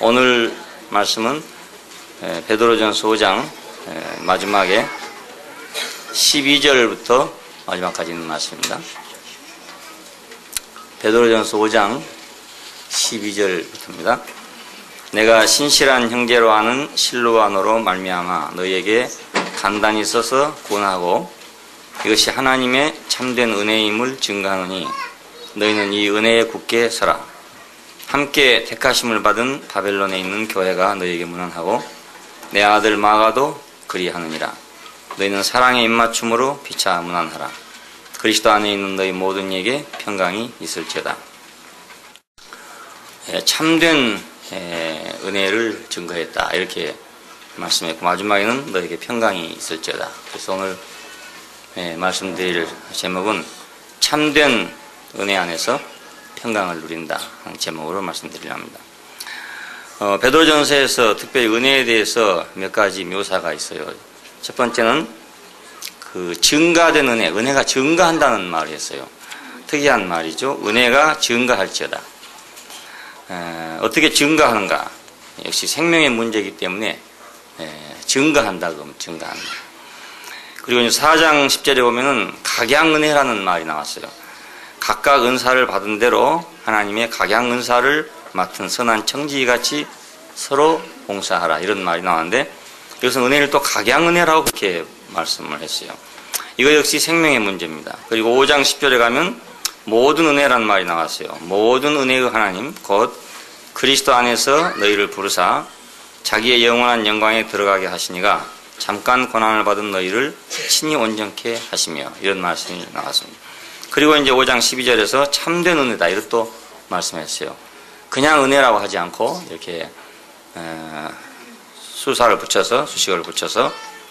오늘 말씀은 베드로전서 5장 마지막에 12절부터 마지막까지 있는 말씀입니다. 베드로전서 5장 12절부터입니다. 내가 신실한 형제로 하는 실로아노로 말미암아 너희에게 간단히 써서 구원하고 이것이 하나님의 참된 은혜임을 증거하노니 너희는 이 은혜에 굳게 서라. 함께 택하심을 받은 바벨론에 있는 교회가 너희에게 문안하고 내 아들 마가도 그리하느니라. 너희는 사랑의 입맞춤으로 피차 문안하라. 그리스도 안에 있는 너희 모든 이에게 평강이 있을지어다. 참된 은혜를 증거했다 이렇게 말씀했고 마지막에는 너에게 평강이 있을지어다. 그래서 오늘 말씀드릴 제목은 참된 은혜 안에서 평강을 누린다 하는 제목으로 말씀드리려 합니다. 베드로전서에서 특별히 은혜에 대해서 몇 가지 묘사가 있어요. 첫 번째는 그 증가된 은혜, 은혜가 증가한다는 말이 있어요. 특이한 말이죠. 은혜가 증가할지어다. 어떻게 증가하는가? 역시 생명의 문제이기 때문에 증가한다 그러면 증가한다. 그리고 4장 10절에 보면은 각양은혜라는 말이 나왔어요. 각각 은사를 받은 대로 하나님의 각양은사를 맡은 선한 청지기같이 서로 봉사하라 이런 말이 나왔는데 여기서 은혜를 또 각양은혜라고 그렇게 말씀을 했어요. 이거 역시 생명의 문제입니다. 그리고 5장 10절에 가면 모든 은혜라는 말이 나왔어요. 모든 은혜의 하나님 곧 그리스도 안에서 너희를 부르사 자기의 영원한 영광에 들어가게 하시니가 잠깐 고난을 받은 너희를 친히 온전케 하시며 이런 말씀이 나왔습니다. 그리고 이제 5장 12절에서 참된 은혜다 이렇게 또 말씀했어요. 그냥 은혜라고 하지 않고 이렇게 수식어를 붙여서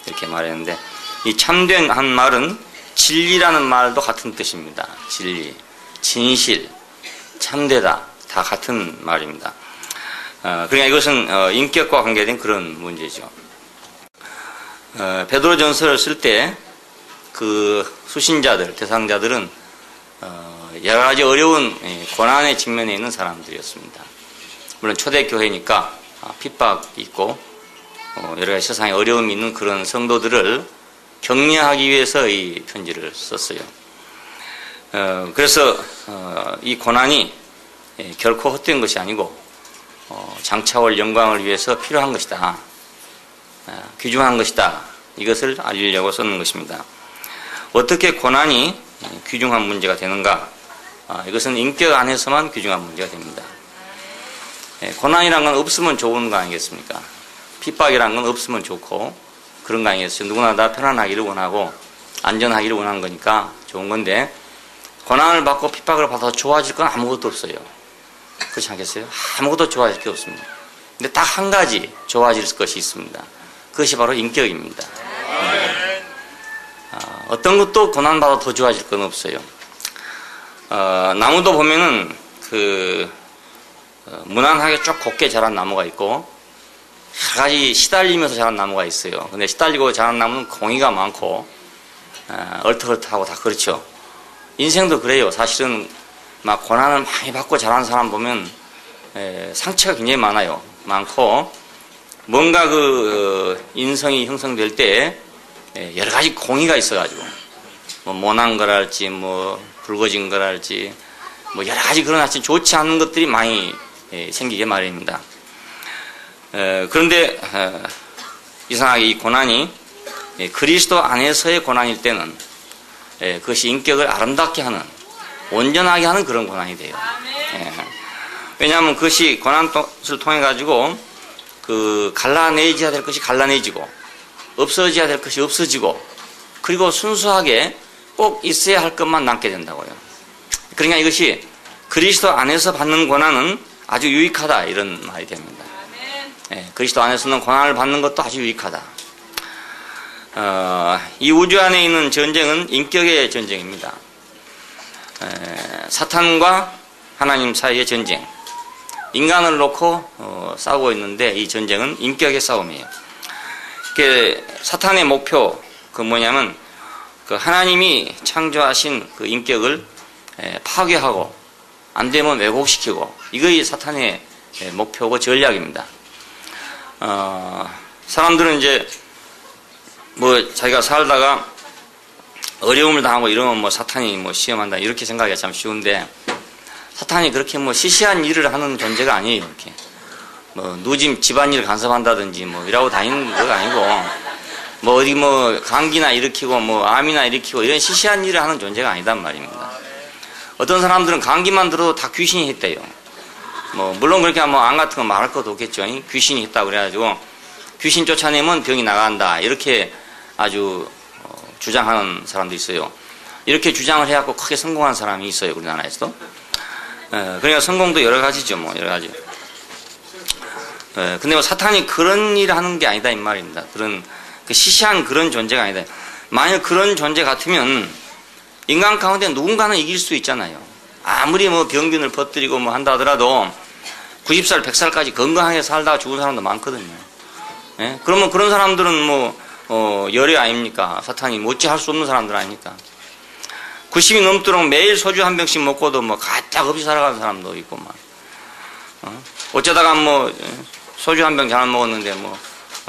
이렇게 말했는데 이 참된 한 말은 진리라는 말도 같은 뜻입니다. 진리, 진실, 참되다 다 같은 말입니다. 그러니까 이것은 인격과 관계된 그런 문제죠. 베드로전서를 쓸 때 그 수신자들, 대상자들은 여러 가지 어려운 고난의 직면에 있는 사람들이었습니다. 물론 초대교회니까 핍박이 있고 여러 가지 세상에 어려움이 있는 그런 성도들을 격려하기 위해서 이 편지를 썼어요. 그래서 이 고난이 결코 헛된 것이 아니고 장차올 영광을 위해서 필요한 것이다. 귀중한 것이다. 이것을 알리려고 썼는 것입니다. 어떻게 고난이 귀중한 문제가 되는가? 이것은 인격 안에서만 귀중한 문제가 됩니다. 고난이란 건 없으면 좋은 거 아니겠습니까? 핍박이란 건 없으면 좋고 그런 거 아니겠어요? 누구나 다 편안하기를 원하고 안전하기를 원하는 거니까 좋은 건데 고난을 받고 핍박을 받아서 좋아질 건 아무것도 없어요. 그렇지 않겠어요? 아무것도 좋아질 게 없습니다. 근데 딱 한 가지 좋아질 것이 있습니다. 그것이 바로 인격입니다. 어떤 것도 고난받아 더 좋아질 건 없어요. 나무도 보면은 무난하게 쭉 곱게 자란 나무가 있고 여러 가지 시달리면서 자란 나무가 있어요. 근데 시달리고 자란 나무는 공이가 많고 얼떡얼떡하고 다 그렇죠. 인생도 그래요. 사실은 막 고난을 많이 받고 자란 사람 보면 상처가 굉장히 많고 뭔가 인성이 형성될 때 여러 가지 공의가 있어가지고 뭐 모난 거랄지 뭐 붉어진 거랄지 뭐 여러 가지 그런 하여튼 좋지 않은 것들이 많이 생기게 마련입니다. 그런데 이상하게 이 고난이 그리스도 안에서의 고난일 때는 그것이 인격을 아름답게 하는 온전하게 하는 그런 고난이 돼요. 왜냐하면 그것이 고난을 통해 가지고 갈라내줘야 될 것이 갈라내지고 없어져야 될 것이 없어지고 그리고 순수하게 꼭 있어야 할 것만 남게 된다고요. 그러니까 이것이 그리스도 안에서 받는 고난은 아주 유익하다 이런 말이 됩니다. 그리스도 안에서는 고난을 받는 것도 아주 유익하다. 이 우주 안에 있는 전쟁은 인격의 전쟁입니다. 사탄과 하나님 사이의 전쟁. 인간을 놓고 싸우고 있는데 이 전쟁은 인격의 싸움이에요. 사탄의 목표 뭐냐면 하나님이 창조하신 그 인격을 파괴하고 안 되면 왜곡시키고 이것이 사탄의 목표고 전략입니다. 사람들은 이제 뭐 자기가 살다가 어려움을 당하고 이러면 뭐 사탄이 뭐 시험한다 이렇게 생각하기가 참 쉬운데, 사탄이 그렇게 뭐 시시한 일을 하는 존재가 아니에요. 이렇게 뭐 누집 집안일 간섭한다든지 뭐 이러고 다니는 거가 아니고, 뭐 어디 뭐 감기나 일으키고 뭐 암이나 일으키고 이런 시시한 일을 하는 존재가 아니단 말입니다. 어떤 사람들은 감기만 들어도 다 귀신이 했대요. 뭐 물론 그렇게 하면 암 같은 거 말할 것도 없겠죠. 귀신이 했다 그래가지고 귀신 쫓아내면 병이 나간다 이렇게 아주 주장하는 사람도 있어요. 이렇게 주장을 해갖고 크게 성공한 사람이 있어요, 우리나라에서도. 그러니까 성공도 여러 가지죠, 뭐 여러 가지. 근데 뭐 사탄이 그런 일을 하는 게 아니다 이 말입니다. 그런 그 시시한 그런 존재가 아니다. 만약 그런 존재 같으면 인간 가운데 누군가는 이길 수 있잖아요. 아무리 뭐 병균을 퍼뜨리고 뭐 한다 하더라도 90살, 100살까지 건강하게 살다가 죽은 사람도 많거든요. 예? 그러면 그런 사람들은 뭐 열애 아닙니까? 사탄이 못지 할 수 없는 사람들 아닙니까? 90이 넘도록 매일 소주 한 병씩 먹고도 뭐 가짝 없이 살아가는 사람도 있고 막. 어쩌다가 뭐 소주 한 병 잘못 먹었는데 뭐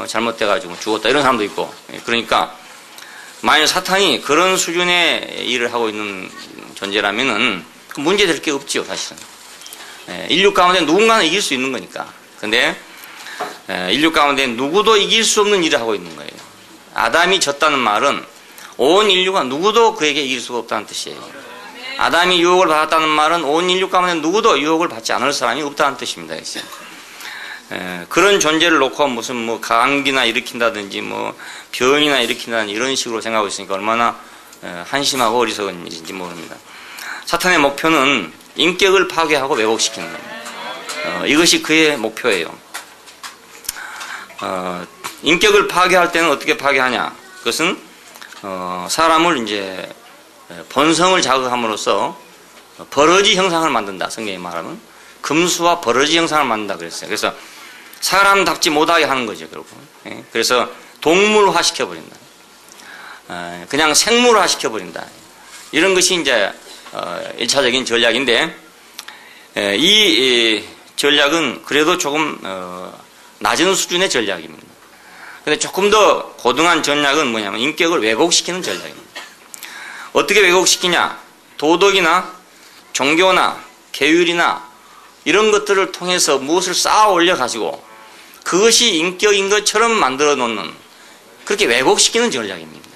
잘못돼가지고 죽었다 이런 사람도 있고. 그러니까 만약 사탄이 그런 수준의 일을 하고 있는 존재라면은 문제될 게 없지요, 사실은. 인류 가운데 누군가는 이길 수 있는 거니까. 근데 인류 가운데 누구도 이길 수 없는 일을 하고 있는 거예요. 아담이 졌다는 말은 온 인류가 누구도 그에게 이길 수가 없다는 뜻이에요. 아담이 유혹을 받았다는 말은 온 인류 가운데 누구도 유혹을 받지 않을 사람이 없다는 뜻입니다. 그런 존재를 놓고 무슨 뭐 감기나 일으킨다든지 뭐 병이나 일으킨다든지 이런 식으로 생각하고 있으니까 얼마나 한심하고 어리석은 일인지 모릅니다. 사탄의 목표는 인격을 파괴하고 왜곡시키는 겁니다. 이것이 그의 목표예요. 인격을 파괴할 때는 어떻게 파괴하냐? 그것은 사람을 이제 본성을 자극함으로써 버러지 형상을 만든다. 성경이 말하면 금수와 버러지 형상을 만든다 그랬어요. 그래서 사람답지 못하게 하는 거죠, 결국. 그래서 동물화 시켜버린다. 그냥 생물화 시켜버린다. 이런 것이 이제 1차적인 전략인데, 이 전략은 그래도 조금 낮은 수준의 전략입니다. 근데 조금 더 고등한 전략은 뭐냐면 인격을 왜곡시키는 전략입니다. 어떻게 왜곡시키냐? 도덕이나 종교나 계율이나 이런 것들을 통해서 무엇을 쌓아 올려 가지고 그것이 인격인 것처럼 만들어 놓는, 그렇게 왜곡시키는 전략입니다.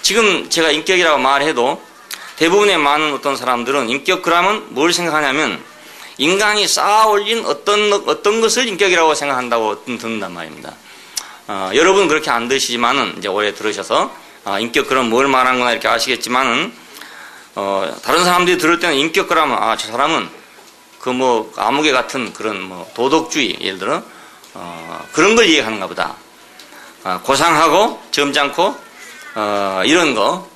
지금 제가 인격이라고 말해도 대부분의 많은 어떤 사람들은 인격 그러면 뭘 생각하냐면 인간이 쌓아 올린 어떤 것을 인격이라고 생각한다고 듣는단 말입니다. 여러분 그렇게 안 드시지만은 이제 오래 들으셔서 인격 그럼 뭘 말하는구나 이렇게 아시겠지만은 다른 사람들이 들을 때는 인격 그러면 저 사람은 그 뭐 아무개 같은 그런 뭐 도덕주의 예를 들어 그런 걸 얘기하는가 보다. 고상하고 점잖고 이런 거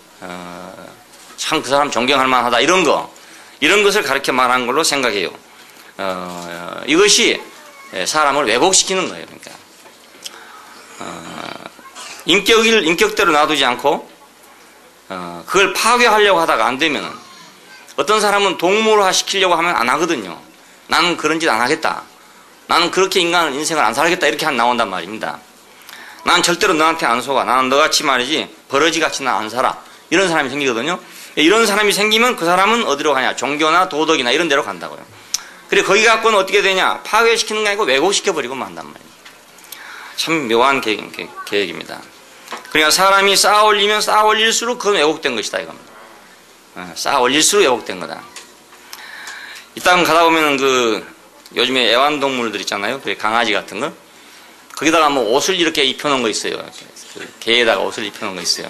참 그 사람 존경할 만하다 이런 것을 가르쳐 말하는 걸로 생각해요. 이것이 사람을 왜곡시키는 거예요. 그러니까 인격대로 놔두지 않고 그걸 파괴하려고 하다가 안 되면 어떤 사람은 동물화 시키려고 하면 안 하거든요. 나는 그런 짓 안 하겠다. 나는 그렇게 인생을 안 살겠다 이렇게 나온단 말입니다. 난 절대로 너한테 안 속아. 나는 너같이 말이지 버러지같이 나 안 살아. 이런 사람이 생기거든요. 이런 사람이 생기면 그 사람은 어디로 가냐? 종교나 도덕이나 이런 데로 간다고요. 그래 거기 갖고는 어떻게 되냐? 파괴시키는 게 아니고 왜곡시켜버리고 만단 말이에요. 참 묘한 계획입니다. 그러니까 사람이 쌓아 올리면 쌓아 올릴수록 그건 왜곡된 것이다 이겁니다. 쌓아 올릴수록 왜곡된 거다. 이따 가다 보면은 요즘에 애완동물들 있잖아요. 그 강아지 같은 거. 거기다가 뭐 옷을 이렇게 입혀놓은 거 있어요. 그 개에다가 옷을 입혀놓은 거 있어요.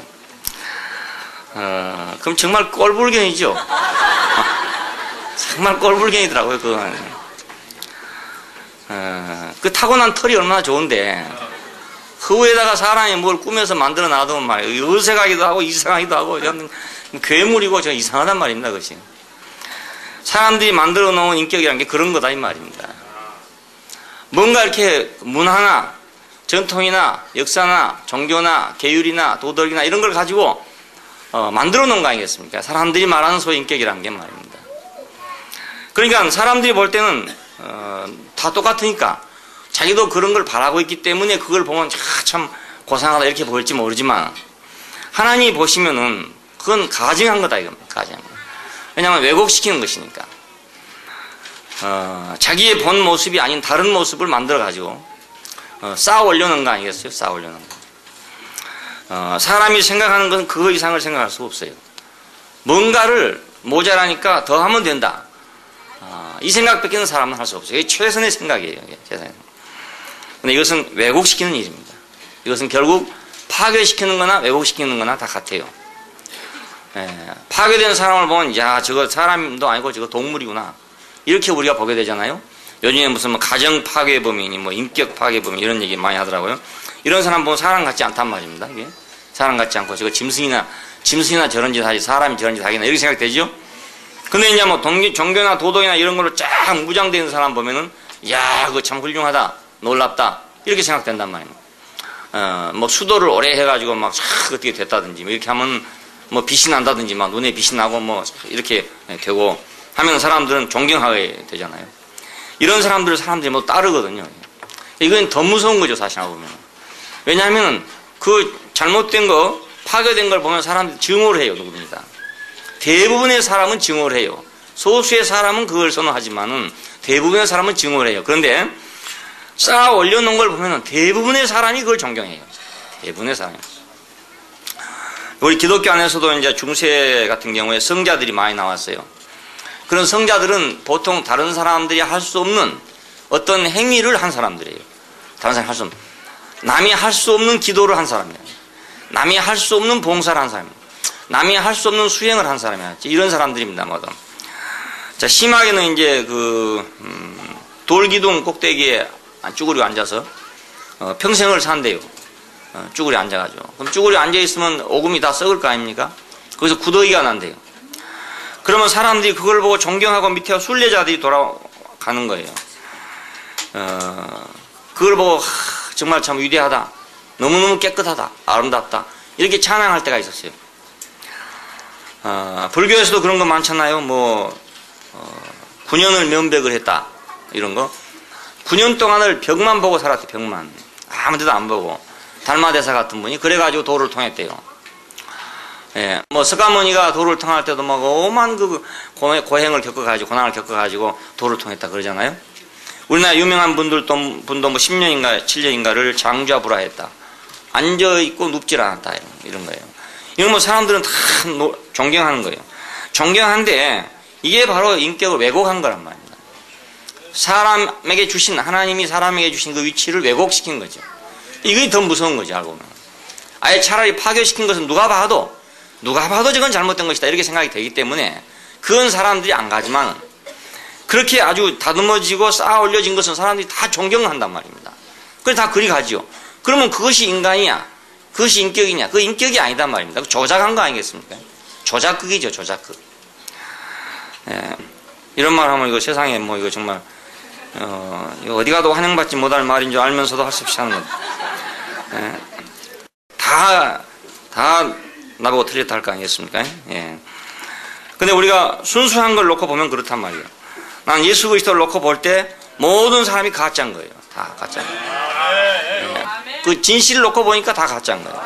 그럼 정말 꼴불견이죠. 정말 꼴불견이더라고요, 그거는. 그 타고난 털이 얼마나 좋은데, 그 위에다가 사람이 뭘 꾸며서 만들어 놔두면 말이에요. 어색하기도 하고, 이상하기도 하고, 괴물이고, 저 이상하단 말입니다, 그것이. 사람들이 만들어 놓은 인격이라는 게 그런 거다, 이 말입니다. 뭔가 이렇게 문화나, 전통이나, 역사나, 종교나, 계율이나, 도덕이나, 이런 걸 가지고, 만들어 놓은 거 아니겠습니까? 사람들이 말하는 소위 인격이라는 게 말입니다. 그러니까 사람들이 볼 때는 다 똑같으니까 자기도 그런 걸 바라고 있기 때문에 그걸 보면 참 고상하다 이렇게 보일지 모르지만 하나님이 보시면은 그건 가증한 거다 이겁니다. 가증한 거. 왜냐하면 왜곡시키는 것이니까. 자기의 본 모습이 아닌 다른 모습을 만들어 가지고 쌓아 올려놓은 거 아니겠어요? 쌓아 올려놓은 거. 사람이 생각하는 건 그거 이상을 생각할 수가 없어요. 뭔가를 모자라니까 더 하면 된다. 이 생각밖에는 사람은 할 수 없어요. 이게 최선의 생각이에요. 세상에. 근데 이것은 왜곡시키는 일입니다. 이것은 결국 파괴시키는 거나 왜곡시키는 거나 다 같아요. 파괴된 사람을 보면 야 저거 사람도 아니고 저거 동물이구나 이렇게 우리가 보게 되잖아요. 요즘에 무슨 뭐 가정 파괴범이니 뭐 인격 파괴범 이런 얘기 많이 하더라고요. 이런 사람 보면 사람 같지 않단 말입니다. 이게 사람 같지 않고 저거 짐승이나 저런 짓 하지 사람이 저런 짓 하겠나 이렇게 생각되죠. 근데 이제 뭐 종교나 도덕이나 이런 걸로 쫙 무장되는 사람 보면은 야 그거 참 훌륭하다 놀랍다 이렇게 생각된단 말입니다. 뭐 수도를 오래 해가지고 막 어떻게 됐다든지 뭐 이렇게 하면 뭐 빛이 난다든지 막 눈에 빛이 나고 뭐 이렇게 되고 하면 사람들은 존경하게 되잖아요. 이런 사람들이 뭐 따르거든요. 이건 더 무서운 거죠 사실 보면. 왜냐하면 그 잘못된 거 파괴된 걸 보면 사람들이 증오를 해요. 누구든지 대부분의 사람은 증오를 해요. 소수의 사람은 그걸 선호하지만은 대부분의 사람은 증오를 해요. 그런데 쌓아 올려놓은 걸 보면은 대부분의 사람이 그걸 존경해요. 대부분의 사람이. 우리 기독교 안에서도 이제 중세 같은 경우에 성자들이 많이 나왔어요. 그런 성자들은 보통 다른 사람들이 할 수 없는 어떤 행위를 한 사람들이에요. 다른 사람이 할 수 없는. 남이 할 수 없는 기도를 한 사람이에요. 남이 할 수 없는 봉사를 한 사람이에요. 남이 할 수 없는 수행을 한 사람이에요. 이런 사람들입니다, 모두. 자, 심하게는 이제 돌기둥 꼭대기에 쭈그리고 앉아서 평생을 산대요. 쭈그리 앉아가지고. 그럼 쭈그리 앉아있으면 오금이 다 썩을 거 아닙니까? 거기서 구더기가 난대요. 그러면 사람들이 그걸 보고 존경하고 밑에 순례자들이 돌아가는 거예요. 그걸 보고 정말 참 위대하다. 너무너무 깨끗하다. 아름답다. 이렇게 찬양할 때가 있었어요. 불교에서도 그런 거 많잖아요. 9년을 면백을 했다. 이런 거. 9년 동안을 벽만 보고 살았대, 벽만. 아무 데도 안 보고. 달마대사 같은 분이 그래가지고 도를 통했대요. 예, 석가모니가 도를 통할 때도 오만 고행을 겪어가지고, 고난을 겪어가지고 도를 통했다 그러잖아요. 우리나라 유명한 분도 10년인가 7년인가를 장좌불화 했다. 앉아있고 눕질 않았다. 이런 거예요. 이런 사람들은 다 존경하는 거예요. 존경한데, 이게 바로 인격을 왜곡한 거란 말입니다. 하나님이 사람에게 주신 그 위치를 왜곡시킨 거죠. 이게 더 무서운 거죠, 알고 보면. 아예 차라리 파괴시킨 것은 누가 봐도 저건 잘못된 것이다. 이렇게 생각이 되기 때문에, 그건 사람들이 안 가지만, 그렇게 아주 다듬어지고 쌓아 올려진 것은 사람들이 다 존경한단 말입니다. 그래서 다 그리 가지요. 그러면 그것이 인간이냐? 그것이 인격이냐? 그 인격이 아니단 말입니다. 조작한 거 아니겠습니까? 조작극이죠, 조작극. 예. 이런 말 하면 이거 세상에 이거 정말, 이거 어디 가도 환영받지 못할 말인 줄 알면서도 할 수 없이 하는 거죠. 예. 다 나보고 틀렸다 할 거 아니겠습니까? 예. 근데 우리가 순수한 걸 놓고 보면 그렇단 말이에요. 난 예수 그리스도를 놓고 볼 때 모든 사람이 가짜인 거예요. 다 가짜인 거예요. 예. 그 진실을 놓고 보니까 다 가짜인 거예요.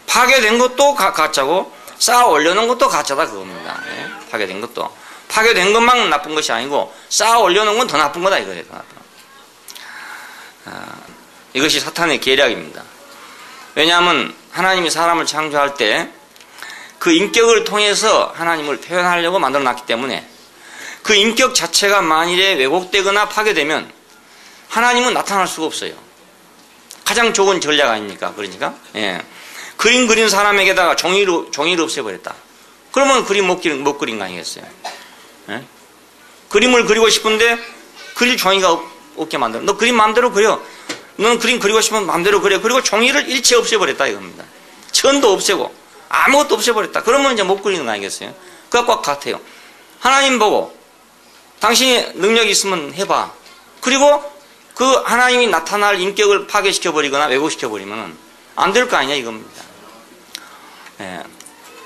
파괴된 것도 가짜고 쌓아 올려놓은 것도 가짜다 그겁니다. 예. 파괴된 것도. 파괴된 것만 나쁜 것이 아니고 쌓아 올려놓은 건 더 나쁜 거다 이거예요. 이것이 사탄의 계략입니다. 왜냐하면 하나님이 사람을 창조할 때 그 인격을 통해서 하나님을 표현하려고 만들어놨기 때문에 그 인격 자체가 만일에 왜곡되거나 파괴되면 하나님은 나타날 수가 없어요. 가장 좋은 전략 아닙니까? 그러니까 예. 그림 그린 사람에게다가 종이를 없애버렸다. 그러면 그림 못 그린 거 아니겠어요? 예? 그림을 그리고 싶은데 그릴 종이가 없게 만들어. 너 그림 마음대로 그려. 너는 그림 그리고 싶으면 마음대로 그려. 그리고 종이를 일체 없애버렸다 이겁니다. 천도 없애고 아무것도 없애버렸다. 그러면 이제 못 그리는 거 아니겠어요? 그것과 같아요. 하나님 보고 당신이 능력이 있으면 해봐. 그리고 그 하나님이 나타날 인격을 파괴시켜버리거나 왜곡시켜버리면 안 될 거 아니냐 이겁니다. 예.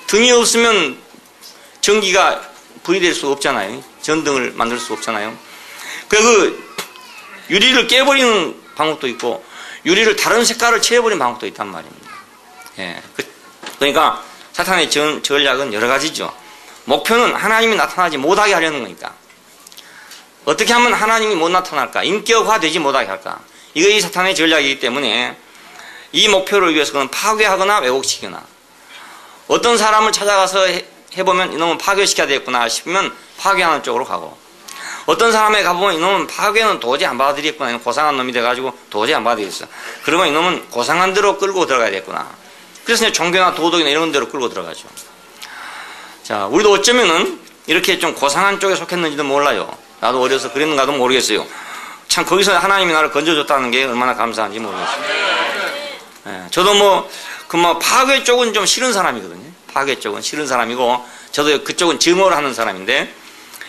등이 없으면 전기가 분리될 수 없잖아요. 전등을 만들 수 없잖아요. 그 유리를 깨버리는 방법도 있고 유리를 다른 색깔을 칠해버리는 방법도 있단 말입니다. 예. 그러니까 사탄의 전략은 여러 가지죠. 목표는 하나님이 나타나지 못하게 하려는 거니까. 어떻게 하면 하나님이 못 나타날까? 인격화되지 못하게 할까? 이것이 사탄의 전략이기 때문에 이 목표를 위해서 그는 파괴하거나 왜곡시키거나, 어떤 사람을 찾아가서 해보면 이놈은 파괴시켜야 되겠구나 싶으면 파괴하는 쪽으로 가고, 어떤 사람에 가보면 이놈은 파괴는 도저히 안 받아들이겠구나, 고상한 놈이 돼가지고 도저히 안 받아들이겠어. 그러면 이놈은 고상한 대로 끌고 들어가야 되겠구나. 그래서 이제 종교나 도덕이나 이런 데로 끌고 들어가죠. 자, 우리도 어쩌면은 이렇게 좀 고상한 쪽에 속했는지도 몰라요. 나도 어려서 그랬는가도 모르겠어요. 참 거기서 하나님이 나를 건져줬다는 게 얼마나 감사한지 모르겠어요. 예, 저도 파괴 쪽은 좀 싫은 사람이거든요. 파괴 쪽은 싫은 사람이고, 저도 그쪽은 증오를 하는 사람인데,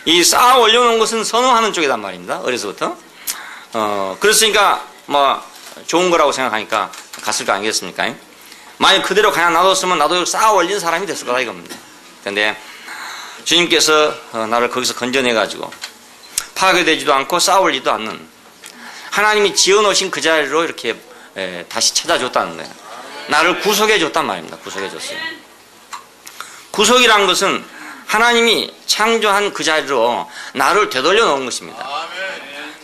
이 쌓아 올려놓은 것은 선호하는 쪽이란 말입니다. 어려서부터. 그랬으니까 좋은 거라고 생각하니까 갔을 거 아니겠습니까? 만약 그대로 그냥 놔뒀으면 나도 쌓아 올린 사람이 됐을 거다 이겁니다. 근데 주님께서 나를 거기서 건져내가지고 파괴되지도 않고 쌓아 올리지도 않는, 하나님이 지어놓으신 그 자리로 이렇게 다시 찾아줬다는 거예요. 나를 구속해줬단 말입니다. 구속해줬어요. 구속이란 것은 하나님이 창조한 그 자리로 나를 되돌려 놓은 것입니다.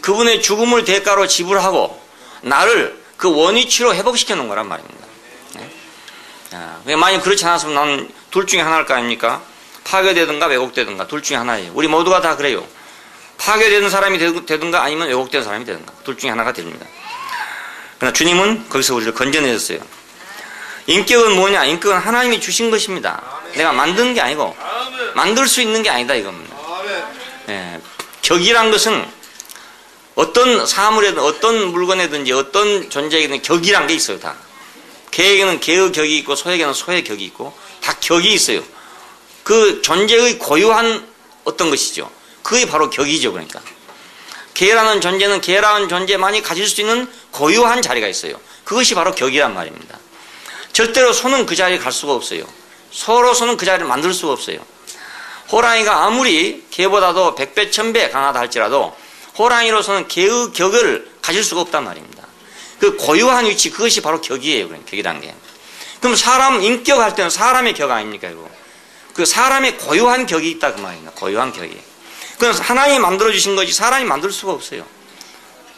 그분의 죽음을 대가로 지불하고 나를 그 원위치로 회복시켜 놓은 거란 말입니다. 만약 그렇지 않았으면 나는 둘 중에 하나일 거 아닙니까? 파괴되든가 왜곡되든가 둘 중에 하나예요. 우리 모두가 다 그래요. 파괴되는 사람이 되든가 아니면 왜곡되는 사람이 되든가 둘 중에 하나가 됩니다. 그러나 주님은 거기서 우리를 건져내셨어요. 인격은 뭐냐? 인격은 하나님이 주신 것입니다. 내가 만든 게 아니고 만들 수 있는 게 아니다 이겁니다. 예, 격이란 것은 어떤 사물이든 어떤 물건이든지 어떤 존재에게는 격이란 게 있어요. 다. 개에게는 개의 격이 있고 소에게는 소의 격이 있고 다 격이 있어요. 그 존재의 고유한 어떤 것이죠. 그게 바로 격이죠. 그러니까 개라는 존재는 개라는 존재만이 가질 수 있는 고유한 자리가 있어요. 그것이 바로 격이란 말입니다. 절대로 소는 그 자리에 갈 수가 없어요. 소로서는 그 자리를 만들 수가 없어요. 호랑이가 아무리 개보다도 100배, 1000배 강하다 할지라도 호랑이로서는 개의 격을 가질 수가 없단 말입니다. 그 고유한 위치, 그것이 바로 격이에요. 격이란 게. 그럼 사람 인격할 때는 사람의 격 아닙니까? 이거. 그 사람의 고유한 격이 있다 그 말입니다. 고유한 격이. 그래서 하나님이 만들어주신 것이 사람이 만들 수가 없어요.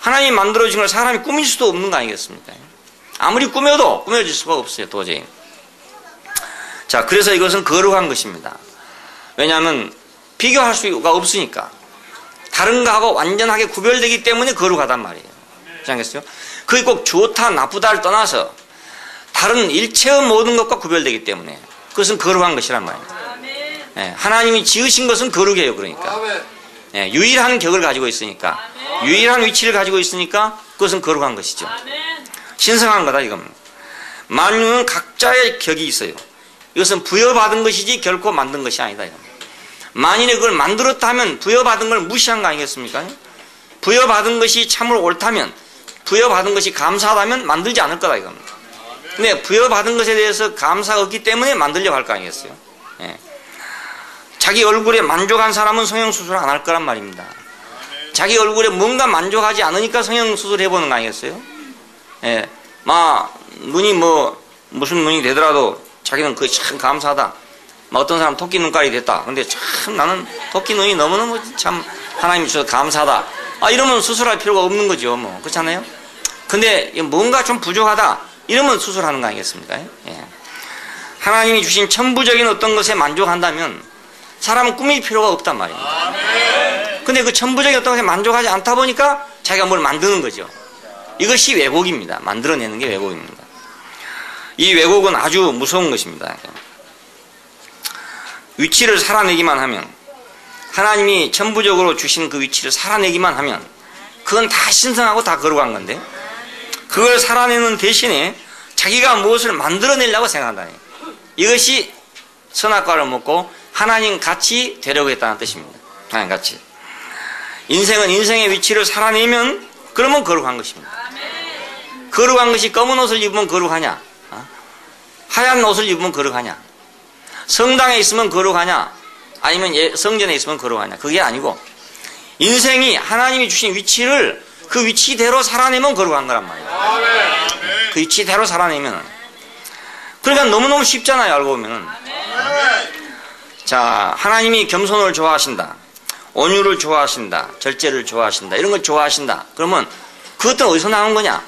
하나님이 만들어주신 걸 사람이 꾸밀 수도 없는 거 아니겠습니까? 아무리 꾸며도 꾸며질 수가 없어요. 도저히. 자, 그래서 이것은 거룩한 것입니다. 왜냐하면 비교할 수가 없으니까. 다른 거하고 완전하게 구별되기 때문에 거룩하단 말이에요. 그렇지 않겠어요? 그게 꼭 좋다 나쁘다를 떠나서 다른 일체의 모든 것과 구별되기 때문에 그것은 거룩한 것이란 말입니다. 예, 하나님이 지으신 것은 거룩해요. 그러니까 예, 유일한 격을 가지고 있으니까, 유일한 위치를 가지고 있으니까 그것은 거룩한 것이죠. 신성한 거다 이겁니다. 만유는 각자의 격이 있어요. 이것은 부여받은 것이지 결코 만든 것이 아니다 이겁니다. 만일에 그걸 만들었다 하면 부여받은 걸 무시한 거 아니겠습니까? 부여받은 것이 참으로 옳다면, 부여받은 것이 감사하다면 만들지 않을 거다 이겁니다. 근데 부여받은 것에 대해서 감사가 없기 때문에 만들려고 할 거 아니겠어요? 예. 자기 얼굴에 만족한 사람은 성형수술 안 할 거란 말입니다. 자기 얼굴에 뭔가 만족하지 않으니까 성형수술 해보는 거 아니겠어요? 예. 눈이 무슨 눈이 되더라도 자기는 그게 참 감사하다. 어떤 사람 토끼 눈깔이 됐다. 근데 참 나는 토끼 눈이 너무너무 참 하나님이 주셔서 감사하다. 이러면 수술할 필요가 없는 거죠. 그렇잖아요? 근데 뭔가 좀 부족하다. 이러면 수술하는 거 아니겠습니까? 예. 하나님이 주신 천부적인 어떤 것에 만족한다면 사람은 꾸밀 필요가 없단 말입니다. 근데 그 천부적인 어떤 것에 만족하지 않다 보니까 자기가 뭘 만드는 거죠. 이것이 왜곡입니다. 만들어내는 게 왜곡입니다. 이 왜곡은 아주 무서운 것입니다. 위치를 살아내기만 하면, 하나님이 천부적으로 주신 그 위치를 살아내기만 하면 그건 다 신성하고 다 거룩한 건데, 그걸 살아내는 대신에 자기가 무엇을 만들어내려고 생각한다. 이것이 선악과를 먹고 하나님 같이 되려고 했다는 뜻입니다. 하나님 같이. 인생은 인생의 위치를 살아내면 그러면 거룩한 것입니다. 거룩한 것이 검은 옷을 입으면 거룩하냐? 하얀 옷을 입으면 거룩하냐? 성당에 있으면 거룩하냐? 아니면 성전에 있으면 거룩하냐? 그게 아니고 인생이 하나님이 주신 위치를 그 위치대로 살아내면 걸어간 거란 말이에요. 그 위치대로 살아내면. 그러니까 너무너무 쉽잖아요, 알고 보면. 자, 하나님이 겸손을 좋아하신다, 온유를 좋아하신다, 절제를 좋아하신다, 이런 걸 좋아하신다. 그러면 그것들은 어디서 나온 거냐?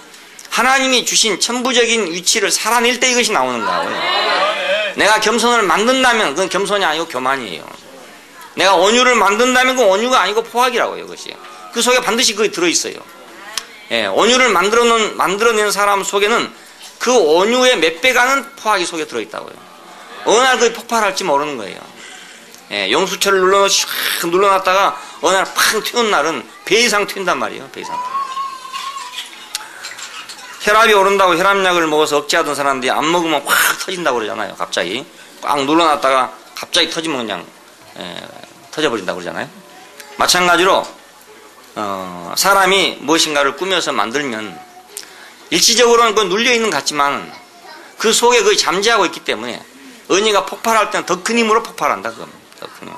하나님이 주신 천부적인 위치를 살아낼 때 이것이 나오는 거예요. 내가 겸손을 만든다면 그건 겸손이 아니고 교만이에요. 내가 온유를 만든다면 그건 온유가 아니고 포악이라고요. 그것이. 그 속에 반드시 그게 들어있어요. 예, 온유를 만들어낸 사람 속에는 그 온유의 몇 배 가는 포악이 속에 들어있다고요. 어느 날 그게 폭발할지 모르는 거예요. 예, 용수철을 눌러놨다가 어느 날 팍 튀는 날은 배 이상 튄단 말이에요. 배 이상. 혈압이 오른다고 혈압약을 먹어서 억제하던 사람들이 안 먹으면 확 터진다고 그러잖아요. 갑자기 꽉 눌러놨다가 갑자기 터지면 그냥 터져버린다고 그러잖아요. 마찬가지로 사람이 무엇인가를 꾸며서 만들면 일시적으로는 그 눌려있는 것 같지만 그 속에 거의 잠재하고 있기 때문에 언니가 폭발할 때는 더 큰 힘으로 폭발한다. 더 큰 힘.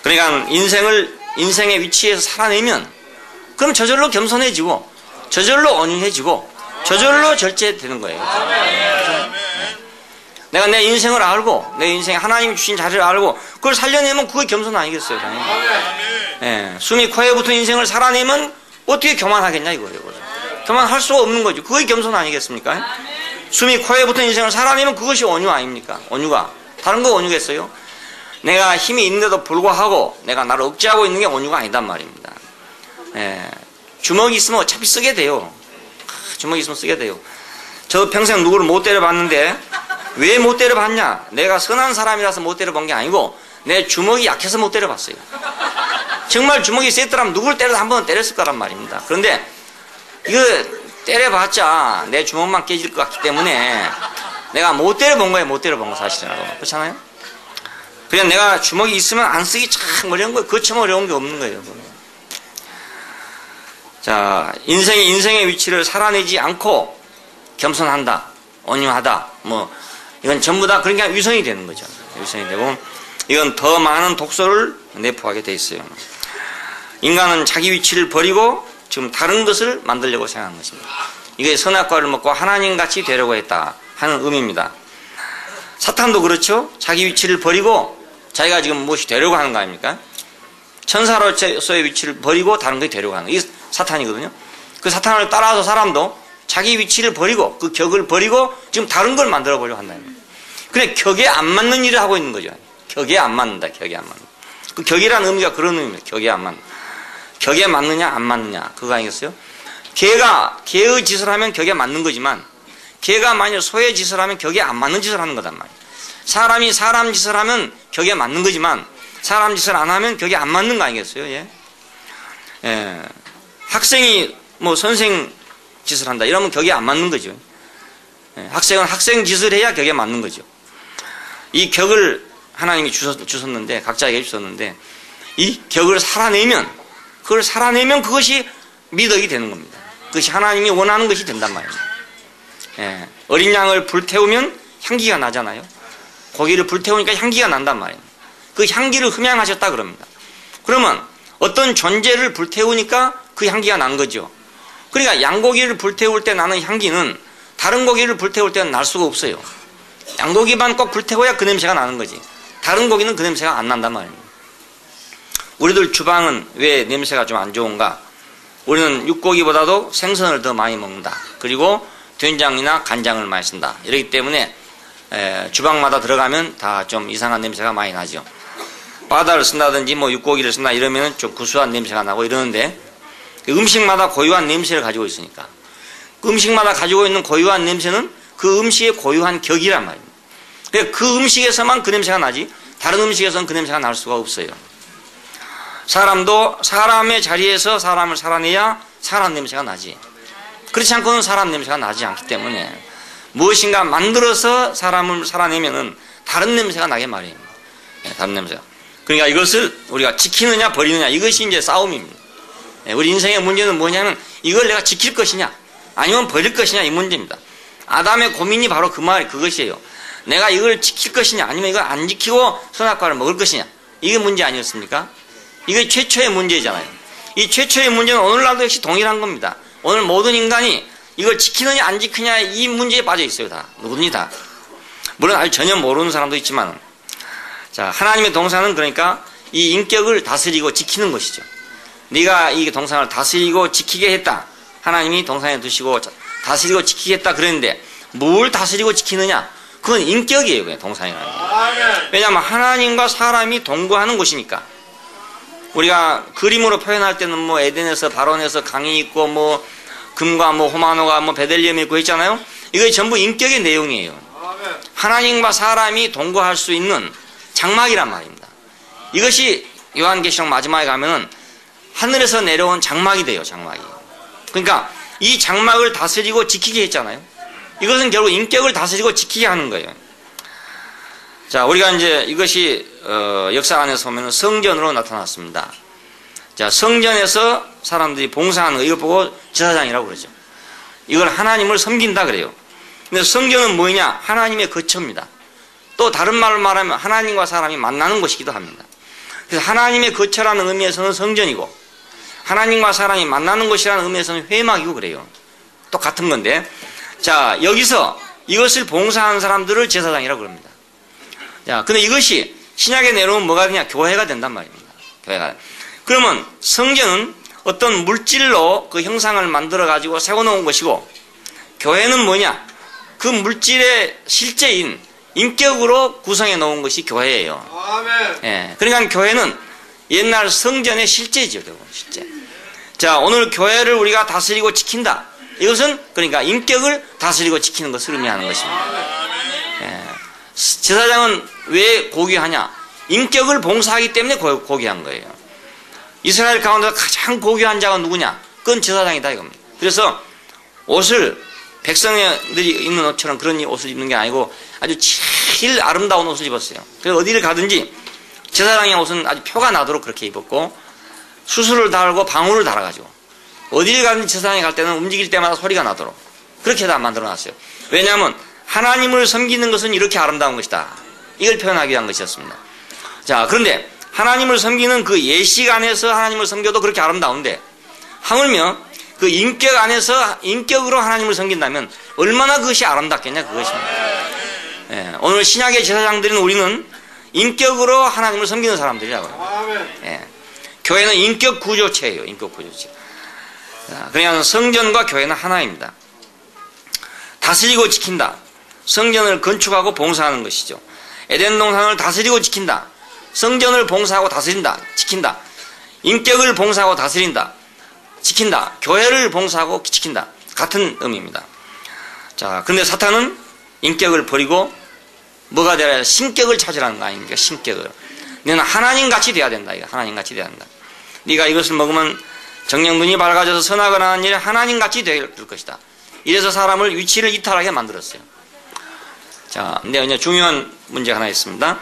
그러니까 인생의 위치에서 살아내면 그럼 저절로 겸손해지고 저절로 온유해지고 저절로 절제되는 거예요. 내가 내 인생을 알고 내 인생에 하나님이 주신 자리를 알고 그걸 살려내면 그게 겸손 아니겠어요? 예, 숨이 코에 붙은 인생을 살아내면 어떻게 교만하겠냐 이거예요. 교만할 수가 없는 거죠. 그게 겸손 아니겠습니까? 숨이 코에 붙은 인생을 살아내면 그것이 온유 아닙니까? 온유가. 다른 거 온유겠어요? 내가 힘이 있는데도 불구하고 내가 나를 억제하고 있는 게 온유가 아니단 말입니다. 예, 주먹이 있으면 어차피 쓰게 돼요. 주먹이 있으면 쓰게 돼요. 저 평생 누구를 못 때려봤는데 왜 못 때려봤냐? 내가 선한 사람이라서 못 때려본 게 아니고 내 주먹이 약해서 못 때려봤어요. 정말 주먹이 셌더라면 누구를 때려도 한 번은 때렸을 거란 말입니다. 그런데 이거 때려봤자 내 주먹만 깨질 것 같기 때문에 내가 못 때려본 거예요. 못 때려본 거 사실은. 그렇잖아요? 그냥 내가 주먹이 있으면 안 쓰기 참 어려운 거예요. 그처럼 어려운 게 없는 거예요. 자, 인생의 위치를 살아내지 않고 겸손한다, 온유하다, 이건 전부 다 그러니까 위선이 되는 거죠. 위선이 되고, 이건 더 많은 독소를 내포하게 돼 있어요. 인간은 자기 위치를 버리고 지금 다른 것을 만들려고 생각한 것입니다. 이게 선악과를 먹고 하나님같이 되려고 했다 하는 의미입니다. 사탄도 그렇죠. 자기 위치를 버리고 자기가 지금 무엇이 되려고 하는 거 아닙니까? 천사로서의 위치를 버리고 다른 것이 되려고 하는 거. 이게 사탄이거든요. 그 사탄을 따라서 사람도 자기 위치를 버리고 그 격을 버리고 지금 다른 걸 만들어 보려고 한다는 거예요. 근데 격에 안 맞는 일을 하고 있는 거죠. 격에 안 맞는다. 격에 안 맞는다. 그 격이라는 의미가 그런 의미입니다. 격에 안 맞는다. 격에 맞느냐 안 맞느냐 그거 아니겠어요? 개가 개의 짓을 하면 격에 맞는 거지만 개가 만약 소의 짓을 하면 격에 안 맞는 짓을 하는 거단 말이에요. 사람이 사람 짓을 하면 격에 맞는 거지만 사람 짓을 안 하면 격에 안 맞는 거 아니겠어요? 예. 예. 학생이 선생 짓을 한다 이러면 격에 안 맞는 거죠. 예. 학생은 학생 짓을 해야 격에 맞는 거죠. 이 격을 하나님이 주셨는데 각자에게 주셨는데 이 격을 살아내면 그것이 미덕이 되는 겁니다. 그것이 하나님이 원하는 것이 된단 말입니다. 예. 어린 양을 불태우면 향기가 나잖아요. 고기를 불태우니까 향기가 난단 말입니다. 그 향기를 흠양하셨다 그럽니다. 그러면 어떤 존재를 불태우니까 그 향기가 난 거죠. 그러니까 양고기를 불태울 때 나는 향기는 다른 고기를 불태울 때는 날 수가 없어요. 양고기만 꼭 불태워야 그 냄새가 나는 거지. 다른 고기는 그 냄새가 안 난단 말입니다. 우리들 주방은 왜 냄새가 좀 안 좋은가? 우리는 육고기보다도 생선을 더 많이 먹는다. 그리고 된장이나 간장을 많이 쓴다. 이렇기 때문에 주방마다 들어가면 다 좀 이상한 냄새가 많이 나죠. 바다를 쓴다든지 육고기를 쓴다 이러면 좀 구수한 냄새가 나고 이러는데 음식마다 고유한 냄새를 가지고 있으니까 그 음식마다 가지고 있는 고유한 냄새는 그 음식의 고유한 격이란 말입니다. 그러니까 그 음식에서만 그 냄새가 나지 다른 음식에서는 그 냄새가 날 수가 없어요. 사람도 사람의 자리에서 사람을 살아내야 사람 냄새가 나지. 그렇지 않고는 사람 냄새가 나지 않기 때문에 무엇인가 만들어서 사람을 살아내면은 다른 냄새가 나게 말입니다. 다른 냄새가. 그러니까 이것을 우리가 지키느냐 버리느냐 이것이 이제 싸움입니다. 우리 인생의 문제는 뭐냐면 이걸 내가 지킬 것이냐 아니면 버릴 것이냐 이 문제입니다. 아담의 고민이 바로 그것이에요. 내가 이걸 지킬 것이냐 아니면 이걸 안 지키고 선악과를 먹을 것이냐 이게 문제 아니었습니까? 이게 최초의 문제잖아요. 이 최초의 문제는 오늘날도 역시 동일한 겁니다. 오늘 모든 인간이 이걸 지키느냐 안 지키느냐 이 문제에 빠져 있어요. 다 누구든지 다. 물론 아주 전혀 모르는 사람도 있지만, 자, 하나님의 동산은 그러니까 이 인격을 다스리고 지키는 것이죠. 네가 이 동산을 다스리고 지키게 했다. 하나님이 동산에 두시고 다스리고 지키겠다 그랬는데 뭘 다스리고 지키느냐? 그건 인격이에요. 그냥 동산이라는 게. 왜냐하면 하나님과 사람이 동거하는 곳이니까. 우리가 그림으로 표현할 때는 뭐 에덴에서 바론에서 강이 있고 뭐 금과 뭐 호마노가 뭐 베들레헴이 있고 있잖아요. 이게 전부 인격의 내용이에요. 하나님과 사람이 동거할 수 있는 장막이란 말입니다. 이것이 요한계시록 마지막에 가면은 하늘에서 내려온 장막이 돼요. 장막이. 그러니까 이 장막을 다스리고 지키게 했잖아요. 이것은 결국 인격을 다스리고 지키게 하는 거예요. 자, 우리가 이제 이것이 역사 안에서 보면 성전으로 나타났습니다. 자, 성전에서 사람들이 봉사하는 거, 이거 보고 제사장이라고 그러죠. 이걸 하나님을 섬긴다 그래요. 근데 성전은 뭐냐? 하나님의 거처입니다. 또 다른 말로 말하면 하나님과 사람이 만나는 곳이기도 합니다. 그래서 하나님의 거처라는 의미에서는 성전이고, 하나님과 사람이 만나는 곳이라는 의미에서는 회막이고 그래요. 똑같은 건데, 자, 여기서 이것을 봉사하는 사람들을 제사장이라고 그럽니다. 자, 근데 이것이 신약에 내려오면 뭐가 되냐? 교회가 된단 말입니다. 교회가. 그러면 성전은 어떤 물질로 그 형상을 만들어 가지고 세워놓은 것이고, 교회는 뭐냐? 그 물질의 실제인 인격으로 구성해 놓은 것이 교회예요. 아멘. 예. 그러니까 교회는 옛날 성전의 실제죠, 실제. 자, 오늘 교회를 우리가 다스리고 지킨다. 이것은 그러니까 인격을 다스리고 지키는 것을 의미하는 것입니다. 예. 제사장은 왜 고귀하냐? 인격을 봉사하기 때문에 고귀한 거예요. 이스라엘 가운데 가장 고귀한 자가 누구냐? 그건 제사장이다 이겁니다. 그래서 옷을 백성들이 입는 옷처럼 그런 옷을 입는 게 아니고 아주 제일 아름다운 옷을 입었어요. 그래서 어디를 가든지 제사장의 옷은 아주 표가 나도록 그렇게 입었고, 수술을 달고 방울을 달아가지고 어디를 가든지 제사장에 갈 때는 움직일 때마다 소리가 나도록 그렇게 다 만들어놨어요. 왜냐하면 하나님을 섬기는 것은 이렇게 아름다운 것이다. 이걸 표현하기 위한 것이었습니다. 자, 그런데 하나님을 섬기는 그 예식 안에서 하나님을 섬겨도 그렇게 아름다운데, 하물며 그 인격 안에서 인격으로 하나님을 섬긴다면 얼마나 그것이 아름답겠냐, 그것입니다. 예, 오늘 신약의 제사장들은 우리는 인격으로 하나님을 섬기는 사람들이라고요. 예, 교회는 인격 구조체예요. 인격 구조체. 그러니까 성전과 교회는 하나입니다. 다스리고 지킨다. 성전을 건축하고 봉사하는 것이죠. 에덴 동산을 다스리고 지킨다. 성전을 봉사하고 다스린다. 지킨다. 인격을 봉사하고 다스린다. 지킨다. 교회를 봉사하고 지킨다. 같은 의미입니다. 자, 근데 사탄은 인격을 버리고 뭐가 되라? 신격을 찾으라는 거 아닙니까? 신격을. 너는 하나님같이 돼야 된다. 이거 하나님같이 돼야 된다. 네가 이것을 먹으면 정령눈이 밝아져서 선하거나 하는 일에 하나님같이 될 것이다. 이래서 사람을 위치를 이탈하게 만들었어요. 자, 근데 이제 중요한 문제가 하나 있습니다.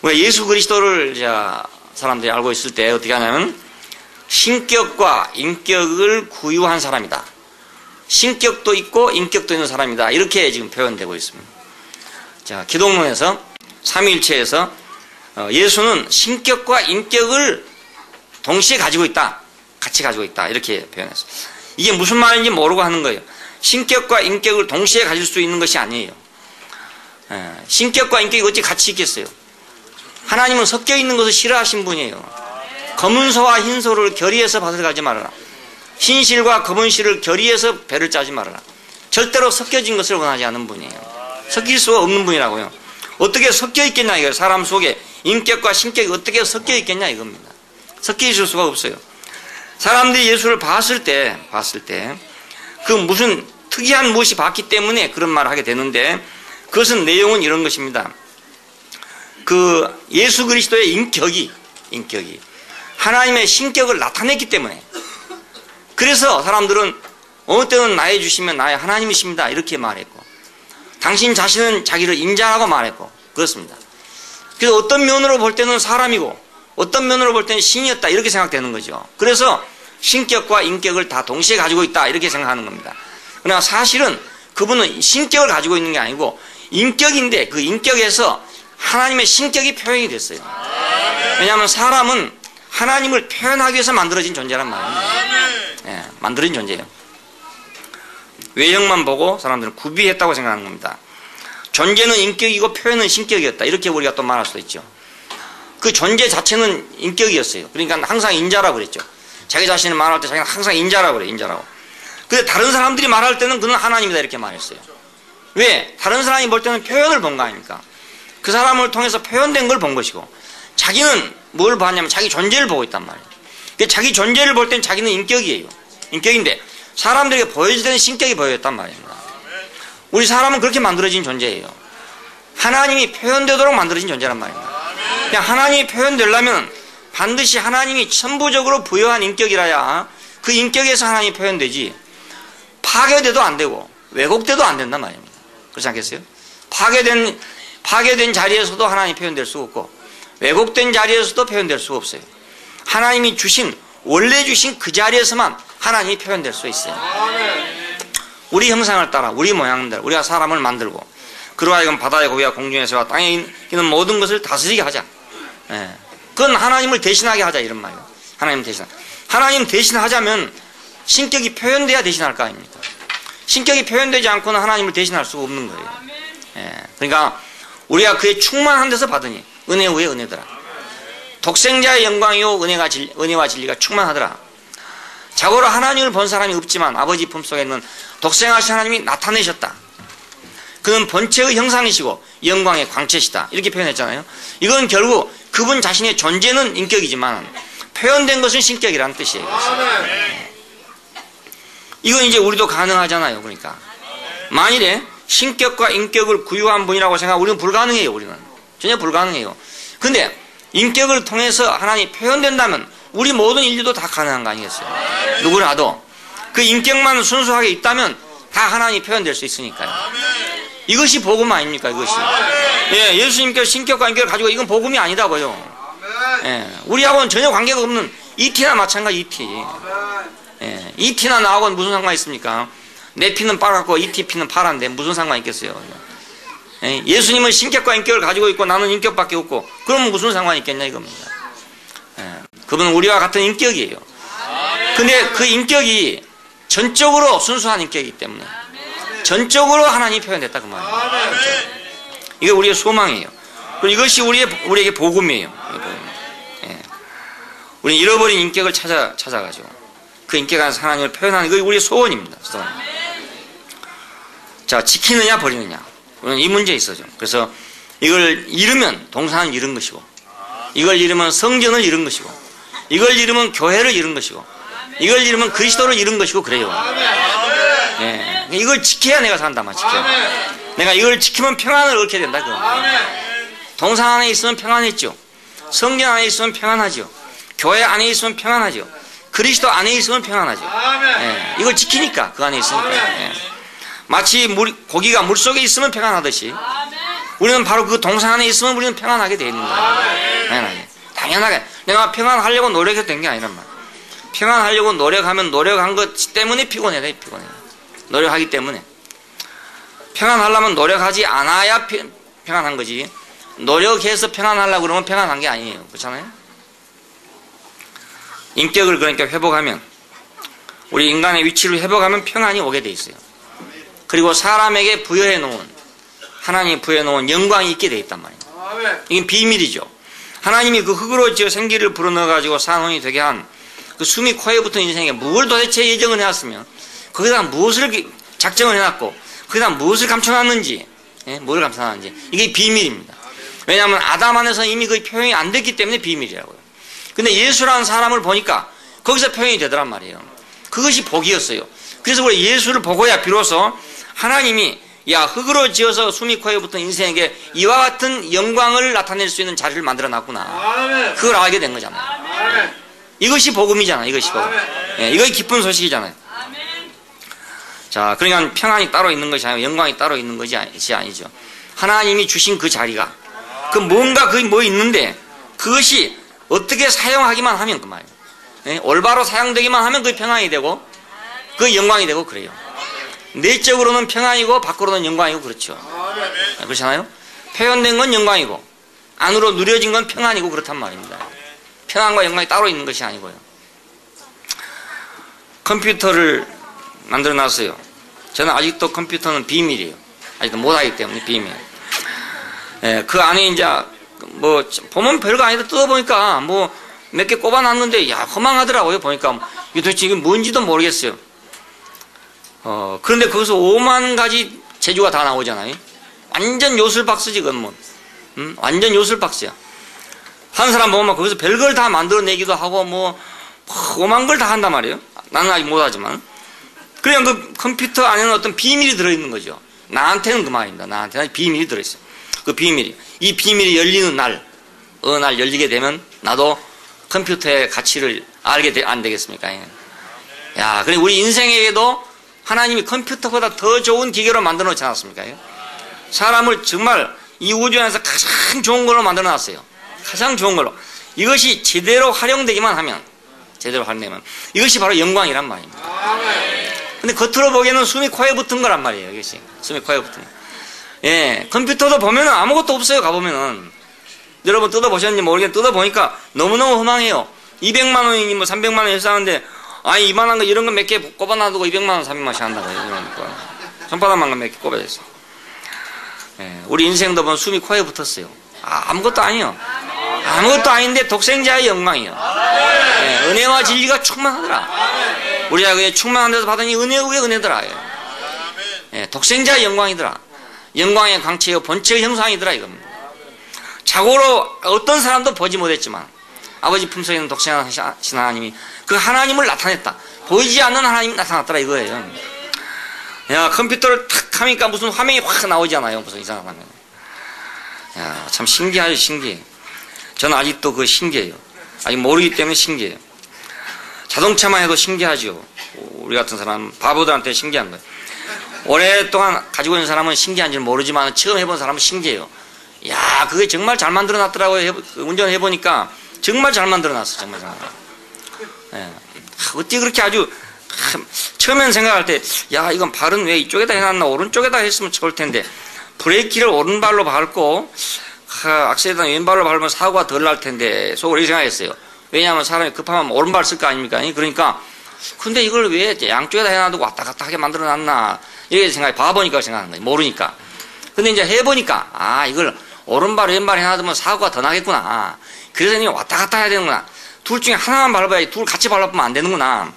우리가 예수 그리스도를 사람들이 알고 있을 때 어떻게 하냐면 신격과 인격을 구유한 사람이다. 신격도 있고 인격도 있는 사람이다. 이렇게 지금 표현되고 있습니다. 자, 기독론에서 삼위일체에서 예수는 신격과 인격을 동시에 가지고 있다. 같이 가지고 있다. 이렇게 표현했어요. 이게 무슨 말인지 모르고 하는 거예요. 신격과 인격을 동시에 가질 수 있는 것이 아니에요. 신격과 인격이 어찌 같이 있겠어요? 하나님은 섞여 있는 것을 싫어하신 분이에요. 검은 소와 흰 소를 결의해서 밭을 가지 말아라. 흰 실과 검은 실을 결의해서 배를 짜지 말아라. 절대로 섞여진 것을 원하지 않는 분이에요. 섞일 수가 없는 분이라고요. 어떻게 섞여 있겠냐 이거예요. 사람 속에 인격과 신격이 어떻게 섞여 있겠냐 이겁니다. 섞여 있을 수가 없어요. 사람들이 예수를 봤을 때 그 무슨 특이한 무엇이 봤기 때문에 그런 말을 하게 되는데, 그것은 내용은 이런 것입니다. 그 예수 그리스도의 인격이 하나님의 신격을 나타냈기 때문에, 그래서 사람들은 어느 때는 나의 주시면 나의 하나님이십니다 이렇게 말했고, 당신 자신은 자기를 인자하고 말했고 그렇습니다. 그래서 어떤 면으로 볼 때는 사람이고 어떤 면으로 볼 때는 신이었다 이렇게 생각되는 거죠. 그래서 신격과 인격을 다 동시에 가지고 있다 이렇게 생각하는 겁니다. 그러나 사실은 그분은 신격을 가지고 있는 게 아니고 인격인데, 그 인격에서 하나님의 신격이 표현이 됐어요. 왜냐하면 사람은 하나님을 표현하기 위해서 만들어진 존재란 말입니다. 예, 만들어진 존재예요. 외형만 보고 사람들은 구비했다고 생각하는 겁니다. 존재는 인격이고 표현은 신격이었다. 이렇게 우리가 또 말할 수도 있죠. 그 존재 자체는 인격이었어요. 그러니까 항상 인자라고 그랬죠. 자기 자신을 말할 때 자기는 항상 인자라고 그래요. 인자라고. 근데 다른 사람들이 말할 때는 그는 하나님이다 이렇게 말했어요. 왜? 다른 사람이 볼 때는 표현을 본 거 아닙니까? 그 사람을 통해서 표현된 걸 본 것이고, 자기는 뭘 봤냐면 자기 존재를 보고 있단 말이에요. 근데 자기 존재를 볼 때는 자기는 인격이에요. 인격인데 사람들에게 보여질 때는 신격이 보였단 말입니다. 우리 사람은 그렇게 만들어진 존재예요. 하나님이 표현되도록 만들어진 존재란 말입니다. 그냥 하나님이 표현되려면 반드시 하나님이 천부적으로 부여한 인격이라야 그 인격에서 하나님이 표현되지, 파괴돼도 안 되고 왜곡돼도 안 된단 말입니다. 그렇지 않겠어요? 파괴된 자리에서도 하나님이 표현될 수가 없고 왜곡된 자리에서도 표현될 수가 없어요. 하나님이 주신, 원래 주신 그 자리에서만 하나님이 표현될 수 있어요. 우리 형상을 따라 우리 모양대로 우리가 사람을 만들고 그로 하여금 바다의 고기와 공중에서와 땅에 있는 모든 것을 다스리게 하자. 예. 그건 하나님을 대신하게 하자 이런 말이에요. 하나님 대신하자면 신격이 표현돼야 대신할 거 아닙니까? 신격이 표현되지 않고는 하나님을 대신할 수가 없는 거예요. 예. 그러니까 우리가 그의 충만한 데서 받으니 은혜 후에 은혜더라. 독생자의 영광이요 은혜와 진리가 충만하더라. 자고로 하나님을 본 사람이 없지만 아버지 품속에 있는 독생하신 하나님이 나타내셨다. 그는 본체의 형상이시고 영광의 광채시다. 이렇게 표현했잖아요. 이건 결국 그분 자신의 존재는 인격이지만 표현된 것은 신격이라는 뜻이에요. 이건 이제 우리도 가능하잖아요. 그러니까 만일에 신격과 인격을 구유한 분이라고 생각하면 우리는 불가능해요. 우리는 전혀 불가능해요. 근데 인격을 통해서 하나님이 표현된다면 우리 모든 인류도 다 가능한 거 아니겠어요? 누구라도 그 인격만 순수하게 있다면 다 하나님이 표현될 수 있으니까요. 이것이 복음 아닙니까? 이것이. 예, 예수님께서 신격과 인격을 가지고 이건 복음이 아니다고요. 예, 우리하고는 전혀 관계가 없는 이티나 마찬가지 이티. 예, 이티나 나하고는 무슨 상관이 있습니까? 내 피는 빨갛고 이티 피는 파란데 무슨 상관이 있겠어요? 예, 예수님은 신격과 인격을 가지고 있고 나는 인격밖에 없고 그러면 무슨 상관이 있겠냐 이겁니다. 예, 그분은 우리와 같은 인격이에요. 근데 그 인격이 전적으로 순수한 인격이기 때문에 전적으로 하나님이 표현됐다 그 말이에요. 이게 우리의 소망이에요. 그리고 이것이 우리에게 복음이에요. 예. 우리는 잃어버린 인격을 찾아가지고 그 인격 안에서 하나님을 표현하는 게 우리의 소원입니다. 소원. 자, 지키느냐 버리느냐. 우리는 이 문제에 있어죠. 그래서 이걸 잃으면 동산을 잃은 것이고, 이걸 잃으면 성전을 잃은 것이고, 이걸 잃으면 교회를 잃은 것이고, 이걸 잃으면 그리스도를 잃은 것이고 그래요. 예. 이걸 지켜야 내가 산다 말 지켜. 내가 이걸 지키면 평안을 얻게 된다. 동산 안에 있으면 평안했죠. 성전 안에 있으면 평안하죠. 교회 안에 있으면 평안하죠. 그리스도 안에 있으면 평안하죠. 예. 이걸 지키니까 그 안에 있으니까. 예. 마치 고기가 물속에 있으면 평안하듯이 우리는 바로 그 동산 안에 있으면 우리는 평안하게 되어 있는 거예요. 당연하게 내가 평안하려고 노력해도 된 게 아니란 말이야. 평안하려고 노력하면 노력한 것 때문에 피곤해. 노력하기 때문에. 평안하려면 노력하지 않아야 평안한 거지. 노력해서 평안하려고 그러면 평안한 게 아니에요. 그렇잖아요? 인격을 그러니까 회복하면, 우리 인간의 위치를 회복하면 평안이 오게 돼 있어요. 그리고 사람에게 하나님이 부여해 놓은 영광이 있게 돼 있단 말이에요. 이게 비밀이죠. 하나님이 그 흙으로 지어 생기를 불어넣어가지고 산혼이 되게 한 그 숨이 코에 붙은 인생에 뭘 도대체 예정을 해왔으면, 거기다 무엇을 작정을 해놨고, 거기다 무엇을 감춰놨는지, 예? 뭘 감춰놨는지, 이게 비밀입니다. 왜냐하면 아담 안에서 이미 그 표현이 안 됐기 때문에 비밀이라고요. 근데 예수라는 사람을 보니까 거기서 표현이 되더란 말이에요. 그것이 복이었어요. 그래서 우리 예수를 보고야 비로소 하나님이 흙으로 지어서 숨이 코에 붙은 인생에게 이와 같은 영광을 나타낼 수 있는 자리를 만들어 놨구나. 그걸 알게 된 거잖아요. 이것이 복음이잖아요. 이것이 복음. 예, 이것이 기쁜 소식이잖아요. 자, 그러니까 평안이 따로 있는 것이 아니고 영광이 따로 있는 것이 아니죠. 하나님이 주신 그 자리가, 그 뭔가 그게 뭐 있는데 그것이 어떻게 사용하기만 하면 그 말이에요. 예? 올바로 사용되기만 하면 그게 평안이 되고 그게 영광이 되고 그래요. 내적으로는 평안이고 밖으로는 영광이고 그렇죠. 그렇잖아요. 표현된 건 영광이고 안으로 누려진 건 평안이고 그렇단 말입니다. 평안과 영광이 따로 있는 것이 아니고요. 컴퓨터를 만들어 놨어요. 저는 아직도 컴퓨터는 비밀이에요. 아직도 못하기 때문에 비밀. 예, 그 안에 이제 뭐 보면 별거 아니다 뜯어보니까 뭐 몇 개 꼽아놨는데 야 허망하더라고요. 보니까 이게 도대체 이게 뭔지도 모르겠어요. 그런데 거기서 5만 가지 재주가 다 나오잖아요. 완전 요술박스지 그건 뭐. 완전 요술박스야. 한 사람 보면 거기서 별걸 다 만들어내기도 하고 뭐 5만 걸 다 한단 말이에요. 나는 아직 못하지만. 그냥 그 컴퓨터 안에는 어떤 비밀이 들어있는 거죠. 나한테는 그 말입니다. 나한테는 비밀이 들어있어요. 그 비밀이. 이 비밀이 열리는 날, 어느 날 열리게 되면 나도 컴퓨터의 가치를 알게 안 되겠습니까? 야, 그래 우리 인생에게도 하나님이 컴퓨터보다 더 좋은 기계로 만들어 놓지 않았습니까? 사람을 정말 이 우주 안에서 가장 좋은 걸로 만들어 놨어요. 가장 좋은 걸로. 이것이 제대로 활용되기만 하면, 이것이 바로 영광이란 말입니다. 근데 겉으로 보기에는 숨이 코에 붙은 거란 말이에요. 이것이. 숨이 코에 붙은 거. 예, 컴퓨터도 보면은 아무것도 없어요. 가보면은. 여러분 뜯어보셨는지 모르겠는데 뜯어보니까 너무너무 허망해요. 200만 원이니 뭐 300만 원 회사하는데 아니 이만한 거 이런 거 몇 개 꼽아놔두고 200만 원 300만 원씩 한다고요. 그러니까 손바닥만 거 몇 개 꼽아져 있어. 예, 우리 인생도 보면 숨이 코에 붙었어요. 아무것도 아니에요. 아무것도 아닌데 독생자의 영광이에요. 예, 은혜와 진리가 충만하더라. 우리가 그게 충만한 데서 받으니 은혜 위에 은혜더라. 예, 독생자의 영광이더라. 영광의 광채요 본체의 형상이더라 이겁니다. 자고로 어떤 사람도 보지 못했지만 아버지 품속에 있는 독생하신 하나님이 그 하나님을 나타냈다. 보이지 않는 하나님이 나타났더라 이거예요. 야, 컴퓨터를 탁 하니까 무슨 화면이 확 나오잖아요. 무슨 이상한 화면. 야, 참 신기하죠, 신기해. 저는 아직도 그거 신기해요. 아직 모르기 때문에 신기해요. 자동차만 해도 신기하죠. 우리 같은 사람, 바보들한테 신기한 거예요. 오랫동안 가지고 있는 사람은 신기한지는 모르지만 처음 해본 사람은 신기해요. 야, 그게 정말 잘 만들어 놨더라고요. 운전해보니까 정말 잘 만들어 놨어. 정말 잘. 예. 어떻게 그렇게 아주 처음엔 생각할 때 야, 이건 발은 왜 이쪽에다 해놨나 오른쪽에다 했으면 좋을 텐데 브레이크를 오른발로 밟고 악셀에다 왼발로 밟으면 사고가 덜 날 텐데 속으로 이렇게 생각했어요. 왜냐하면 사람이 급하면 오른발 쓸 거 아닙니까? 그러니까 근데 이걸 왜 양쪽에다 해놔두고 왔다 갔다 하게 만들어 놨나 이렇게 생각해. 봐보니까 생각하는 거예요. 모르니까. 근데 이제 해보니까 아, 이걸 오른발 왼발 해놔두면 사고가 더 나겠구나. 그래서 이제 왔다 갔다 해야 되는구나. 둘 중에 하나만 밟아야지 둘 같이 밟으면 안 되는구나.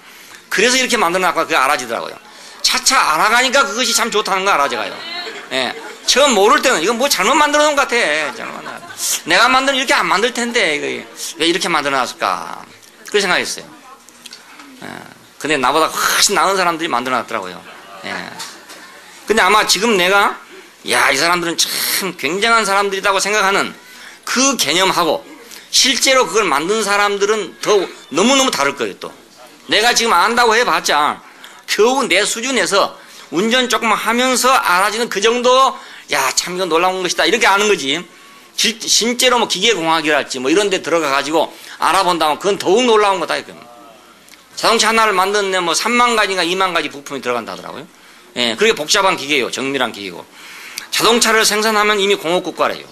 그래서 이렇게 만들어놨고 그게 알아지더라고요. 차차 알아가니까 그것이 참 좋다는 거 알아져가요. 예. 처음 모를 때는 이건 뭐 잘못 만들어 놓은 것 같아. 내가 만들면 이렇게 안 만들 텐데 왜 이렇게 만들어 놨을까. 그렇게 생각했어요. 예. 근데 나보다 훨씬 나은 사람들이 만들어 놨더라고요. 예. 근데 아마 지금 내가 야, 이 사람들은 참 굉장한 사람들이라고 생각하는 그 개념하고 실제로 그걸 만든 사람들은 더 너무너무 다를 거예요. 또 내가 지금 안다고 해봤자 겨우 내 수준에서 운전 조금 하면서 알아지는 그 정도 야, 참 이건 놀라운 것이다 이렇게 아는 거지. 실제로 뭐 기계공학이랄지 뭐 이런 데 들어가 가지고 알아본다면 그건 더욱 놀라운 거다. 자동차 하나를 만드는데 뭐 3만 가지인가 2만 가지 부품이 들어간다 하더라고요. 예, 그렇게 복잡한 기계예요. 정밀한 기계고. 자동차를 생산하면 이미 공업국가래요.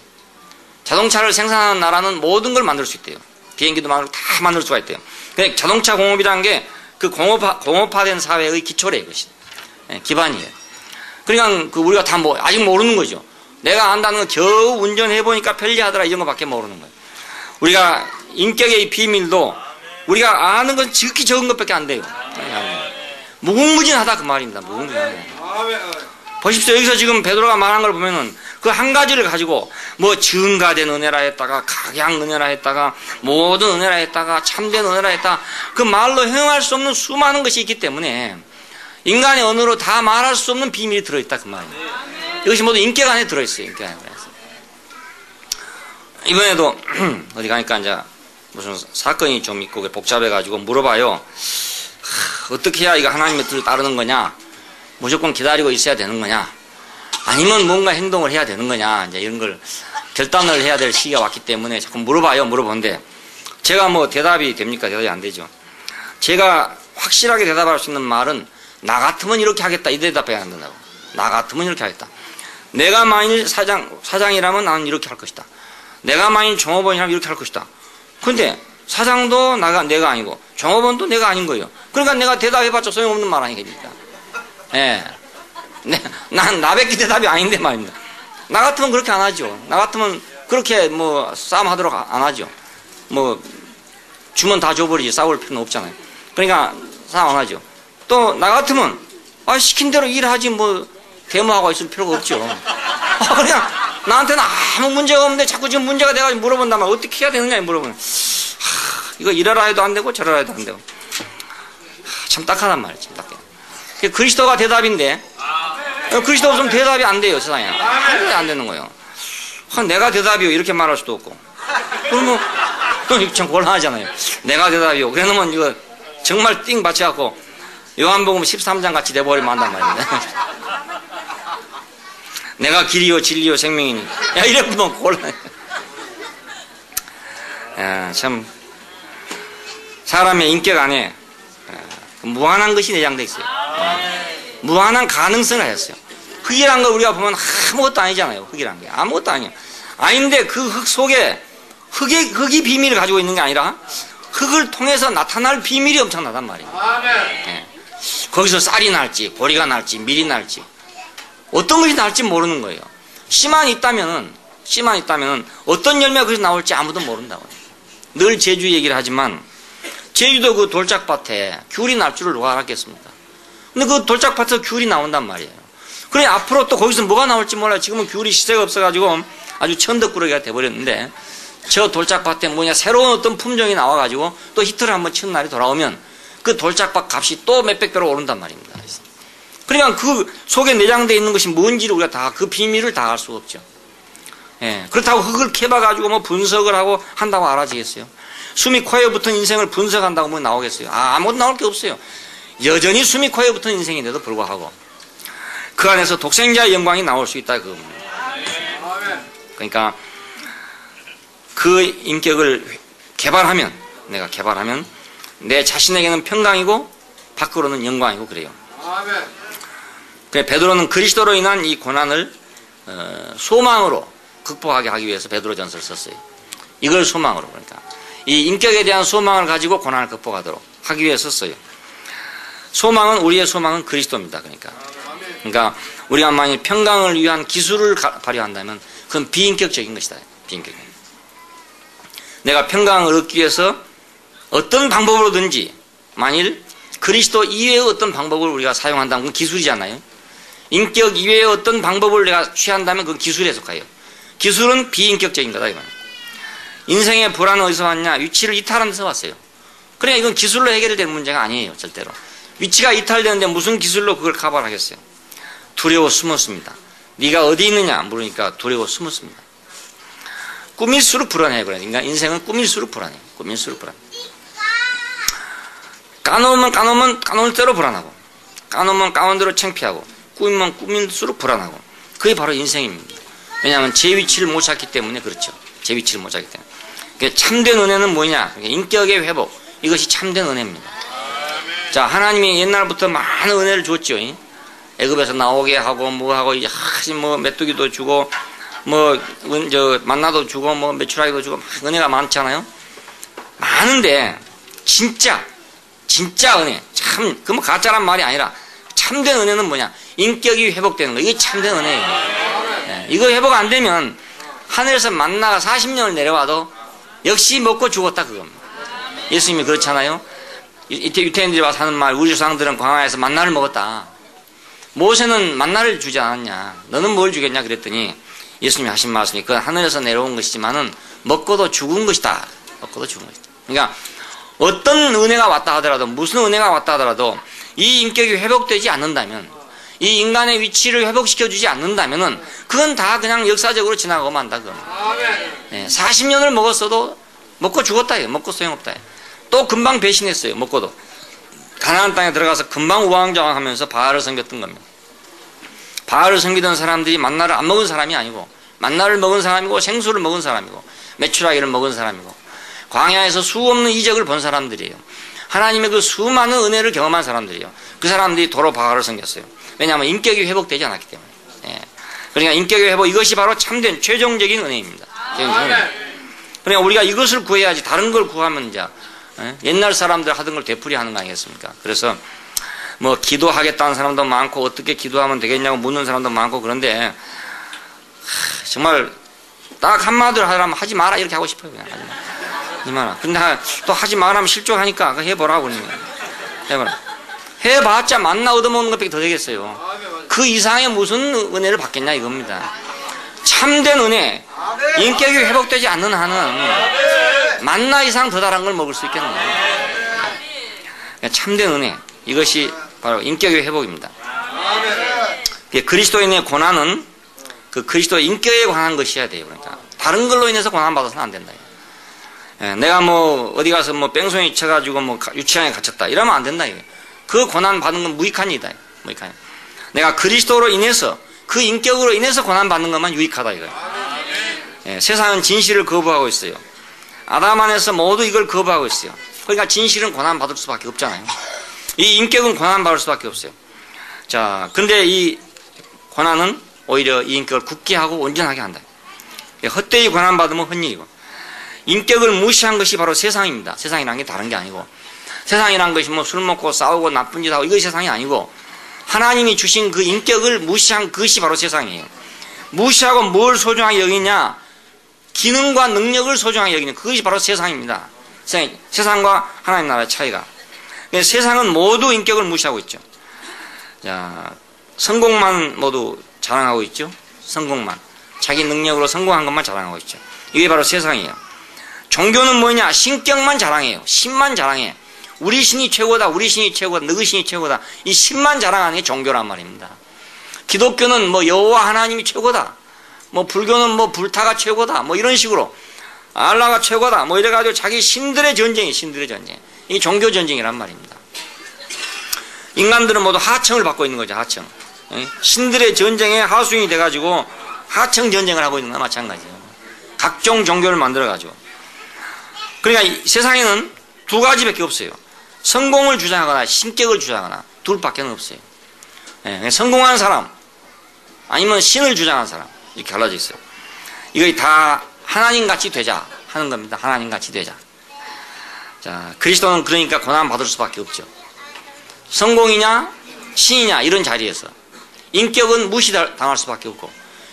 자동차를 생산하는 나라는 모든 걸 만들 수 있대요. 비행기도 만들고 다 만들 수가 있대요. 그러니까 자동차 공업이라는 게 그 공업화된 사회의 기초래요. 이것이. 예, 기반이에요. 그러니까 그 우리가 다 아직 모르는 거죠. 내가 안다는 건 겨우 운전해보니까 편리하더라 이런 거밖에 모르는 거예요. 우리가 인격의 비밀도 우리가 아는 건 지극히 적은 것밖에 안 돼요. 무궁무진하다 그 말입니다. 무궁무진하다. 보십시오. 여기서 지금 베드로가 말한 걸 보면은 그 한 가지를 가지고 뭐 증가된 은혜라 했다가 각양 은혜라 했다가 모든 은혜라 했다가 참된 은혜라 했다가 그 말로 형용할 수 없는 수많은 것이 있기 때문에 인간의 언어로 다 말할 수 없는 비밀이 들어있다 그 말이에요. 이것이 모두 인격 안에 들어있어요. 인격 안에 들어있어요. 이번에도 어디 가니까 이제 무슨 사건이 좀 있고 복잡해가지고 물어봐요. 어떻게 해야 이거 하나님의 뜻을 따르는 거냐? 무조건 기다리고 있어야 되는 거냐? 아니면 뭔가 행동을 해야 되는 거냐? 이제 이런 걸 결단을 해야 될 시기가 왔기 때문에 자꾸 물어봐요. 물어보는데 제가 뭐 대답이 됩니까? 대답이 안 되죠. 제가 확실하게 대답할 수 있는 말은 나 같으면 이렇게 하겠다. 이 대답해야 안 된다고. 나 같으면 이렇게 하겠다. 내가 만일 사장이라면 나는 이렇게 할 것이다. 내가 만일 종업원이라면 이렇게 할 것이다. 근데 사장도 내가 아니고 종업원도 내가 아닌 거예요. 그러니까 내가 대답해봤자 소용없는 말 아니겠습니까? 예. 난 나밖에 대답이 아닌데 말입니다. 나 같으면 그렇게 안 하죠. 나 같으면 그렇게 뭐 싸움하도록 안 하죠. 뭐 주면 다 줘버리지. 싸울 필요는 없잖아요. 그러니까 싸움 안 하죠. 또 나 같으면 시킨 대로 일하지 뭐 데모하고 있을 필요가 없죠. 그냥 나한테는 아무 문제가 없는데 자꾸 지금 문제가 돼가지고 물어본다면 어떻게 해야 되느냐 물어보면 이거 이래라 해도 안 되고 저래라 해도 안 되고 참 딱하단 말이에요. 참 딱해. 그리스도가 대답인데 그리스도 없으면 대답이 안 돼요. 세상에 안 되는 거예요. 내가 대답이요 이렇게 말할 수도 없고 그러면 참 곤란하잖아요. 내가 대답이요 그래놓으면 이거 정말 띵 받쳐갖고 요한복음 13장 같이 돼버리면 한단 말입니다. 내가 길이요 진리요 생명이니 이래보면 곤란해. 참 사람의 인격 안에 무한한 것이 내장되어 있어요. 무한한 가능성을 하였어요. 흙이란 걸 우리가 보면 아무것도 아니잖아요. 흙이란 게 아무것도 아니에요. 아닌데 그 흙 속에 흙이 비밀을 가지고 있는 게 아니라 흙을 통해서 나타날 비밀이 엄청나단 말이에요. 네. 거기서 쌀이 날지 보리가 날지 밀이 날지 어떤 것이 날지 모르는 거예요. 씨만 있다면은 어떤 열매가 거기서 나올지 아무도 모른다고요. 늘 제주 얘기를 하지만 제주도 그 돌짝밭에 귤이 날 줄을 누가 알았겠습니까? 근데 그 돌짝밭에서 귤이 나온단 말이에요. 그래 앞으로 또 거기서 뭐가 나올지 몰라요. 지금은 귤이 시세가 없어가지고 아주 천덕꾸러기가 돼버렸는데 저 돌짝밭에 새로운 어떤 품종이 나와가지고 또 히트를 한번 치는 날이 돌아오면 그 돌짝밭 값이 또 몇백 배로 오른단 말입니다. 그러니까 그 속에 내장되어 있는 것이 뭔지를 우리가 다 그 비밀을 다 알 수가 없죠. 예. 그렇다고 흙을 캐봐가지고 뭐 분석을 하고 한다고 알아지겠어요? 숨이 코에 붙은 인생을 분석한다고 뭐 나오겠어요? 아무것도 나올 게 없어요. 여전히 숨이 코에 붙은 인생인데도 불구하고 그 안에서 독생자의 영광이 나올 수 있다 그겁니다. 그러니까 그 인격을 내가 개발하면 내 자신에게는 평강이고 밖으로는 영광이고 그래요. 그래 베드로는 그리스도로 인한 이 고난을 소망으로 극복하게 하기 위해서 베드로전서를 썼어요. 이걸 소망으로 그러니까 이 인격에 대한 소망을 가지고 고난을 극복하도록 하기 위해서 썼어요. 우리의 소망은 그리스도입니다. 그러니까 우리가 만약 평강을 위한 기술을 발휘한다면 그건 비인격적인 것이다. 비인격적인. 내가 평강을 얻기 위해서 어떤 방법으로든지 만일 그리스도 이외의 어떤 방법을 우리가 사용한다면 그건 기술이잖아요. 인격 이외의 어떤 방법을 내가 취한다면 그건 기술에 속해요. 기술은 비인격적인 거다. 이건. 인생의 불안은 어디서 왔냐? 위치를 이탈하는 데서 왔어요. 그러니까 이건 기술로 해결될 문제가 아니에요. 절대로. 위치가 이탈되는데 무슨 기술로 그걸 커버하겠어요? 두려워 숨었습니다. 네가 어디 있느냐 물으니까 두려워 숨었습니다. 꾸밀수록 불안해요. 그러니까 인생은 꾸밀수록 불안해요. 꾸밀수록 불안해. 까놓으면 까놓을 대로 불안하고 까놓으면 까놓은 대로 창피하고 꾸미면 꾸밀수록 불안하고 그게 바로 인생입니다. 왜냐하면 제 위치를 못 찾기 때문에 그렇죠. 제 위치를 못 찾기 때문에. 그러니까 참된 은혜는 뭐냐? 그러니까 인격의 회복. 이것이 참된 은혜입니다. 자, 하나님이 옛날부터 많은 은혜를 줬죠. 애굽에서 나오게 하고 뭐하고 뭐 메뚜기도 주고 만나도 주고 뭐 메추라기도 주고 은혜가 많잖아요. 많은데 진짜 은혜 참 그 뭐 가짜란 말이 아니라 참된 은혜는 뭐냐? 인격이 회복되는 거. 이게 참된 은혜예요. 네, 이거 회복 안 되면 하늘에서 만나가 40년을 내려와도 역시 먹고 죽었다 그겁니다. 예수님이 그렇잖아요. 이때 유태인들이 와서 하는 말, 우리 조상들은 광야에서 만나를 먹었다. 모세는 만나를 주지 않았냐? 너는 뭘 주겠냐? 그랬더니 예수님이 하신 말씀이 그건 하늘에서 내려온 것이지만은 먹고도 죽은 것이다. 먹고도 죽은 것이다. 그러니까 어떤 은혜가 왔다 하더라도 무슨 은혜가 왔다 하더라도 이 인격이 회복되지 않는다면 이 인간의 위치를 회복시켜주지 않는다면은 그건 다 그냥 역사적으로 지나가고 만다. 네, 40년을 먹었어도 먹고 죽었다. 먹고 소용없다. 또 금방 배신했어요. 먹고도. 가나안 땅에 들어가서 금방 우왕좌왕하면서 바알을 섬겼던 겁니다. 바알을 섬기던 사람들이 만나를 안 먹은 사람이 아니고 만나를 먹은 사람이고 생수를 먹은 사람이고 메추라기를 먹은 사람이고 광야에서 수없는 이적을 본 사람들이에요. 하나님의 그 수많은 은혜를 경험한 사람들이에요. 그 사람들이 도로 바알을 섬겼어요. 왜냐하면 인격이 회복되지 않았기 때문에. 예. 그러니까 인격의 회복 이것이 바로 참된 최종적인 은혜입니다. 그러니까 그러니까 우리가 이것을 구해야지 다른 걸 구하면 이제 옛날 사람들 하던 걸 되풀이하는 거 아니겠습니까? 그래서 뭐 기도하겠다는 사람도 많고 어떻게 기도하면 되겠냐고 묻는 사람도 많고 그런데 정말 딱 한마디로 하라면 하지 마라 이렇게 하고 싶어요. 그냥 하지 마라. 근데 또 하지 마라면 실족하니까 해보라고 그러는 거예요. 해보라. 해봤자 만나 얻어먹는 것밖에 더 되겠어요. 그 이상의 무슨 은혜를 받겠냐 이겁니다. 참된 은혜, 인격이 회복되지 않는 한은 만나 이상 더 달한 걸 먹을 수 있겠네요. 참된 은혜, 이것이 바로 인격의 회복입니다. 그리스도인의 고난은 그 그리스도의 인격에 관한 것이어야 돼요. 그러니까 다른 걸로 인해서 고난 받아서는 안 된다. 내가 뭐 어디 가서 뭐 뺑소니 쳐가지고 뭐 유치장에 갇혔다 이러면 안 된다. 그 고난 받는 건 무익한 일이다. 무익한. 내가 그리스도로 인해서 그 인격으로 인해서 고난 받는 것만 유익하다 이거예요. 세상은 진실을 거부하고 있어요. 아담 안에서 모두 이걸 거부하고 있어요. 그러니까 진실은 고난 받을 수밖에 없잖아요. 이 인격은 고난 받을 수밖에 없어요. 자, 근데 이 고난은 오히려 이 인격을 굳게 하고 온전하게 한다. 헛되이 고난 받으면 헛일이고 인격을 무시한 것이 바로 세상입니다. 세상이란 게 다른 게 아니고 세상이란 것이 뭐 술 먹고 싸우고 나쁜 짓 하고 이것이 세상이 아니고 하나님이 주신 그 인격을 무시한 그것이 바로 세상이에요. 무시하고 뭘 소중하게 여기냐? 기능과 능력을 소중하게 여기는 그것이 바로 세상입니다. 세상과 하나님 나라의 차이가. 세상은 모두 인격을 무시하고 있죠. 자, 성공만 모두 자랑하고 있죠. 성공만. 자기 능력으로 성공한 것만 자랑하고 있죠. 이게 바로 세상이에요. 종교는 뭐냐? 신격만 자랑해요. 신만 자랑해. 우리 신이 최고다. 우리 신이 최고다. 너희 신이 최고다. 이 신만 자랑하는 게 종교란 말입니다. 기독교는 뭐 여호와 하나님이 최고다. 뭐 불교는 뭐 불타가 최고다. 뭐 이런 식으로 알라가 최고다. 뭐 이래가지고 자기 신들의 전쟁이 신들의 전쟁. 이게 종교 전쟁이란 말입니다. 인간들은 모두 하청을 받고 있는 거죠. 하청. 신들의 전쟁에 하수인이 돼가지고 하청 전쟁을 하고 있는 거나 마찬가지예요. 각종 종교를 만들어가지고. 그러니까 이 세상에는 두 가지밖에 없어요. 성공을 주장하거나 신격을 주장하거나 둘밖에 없어요. 성공한 사람 아니면 신을 주장하는 사람 이렇게 갈라져 있어요. 이거 다 하나님같이 되자 하는 겁니다. 하나님같이 되자. 자, 그리스도는 그러니까 고난 받을 수밖에 없죠. 성공이냐 신이냐 이런 자리에서 인격은 무시당할 수밖에 없고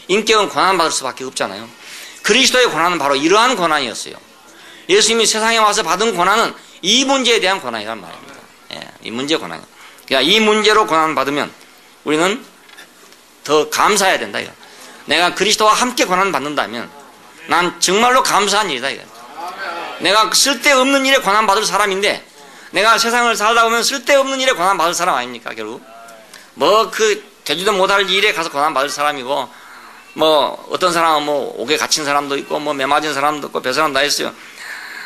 인격은 고난 받을 수밖에 없잖아요. 그리스도의 고난은 바로 이러한 고난이었어요. 예수님이 세상에 와서 받은 고난은 이 문제에 대한 고난이란 말입니다. 이 문제 고난. 그러니까 이 문제로 고난 받으면 우리는 더 감사해야 된다. 이거. 내가 그리스도와 함께 고난 받는다면 난 정말로 감사한 일이다. 이거. 내가 쓸데없는 일에 고난 받을 사람인데 내가 세상을 살다 보면 쓸데없는 일에 고난 받을 사람 아닙니까? 결국 뭐 그 되지도 못할 일에 가서 고난 받을 사람이고 뭐 어떤 사람은 뭐 옥에 갇힌 사람도 있고 뭐 매 맞은 사람도 있고 배사람 다 있어요.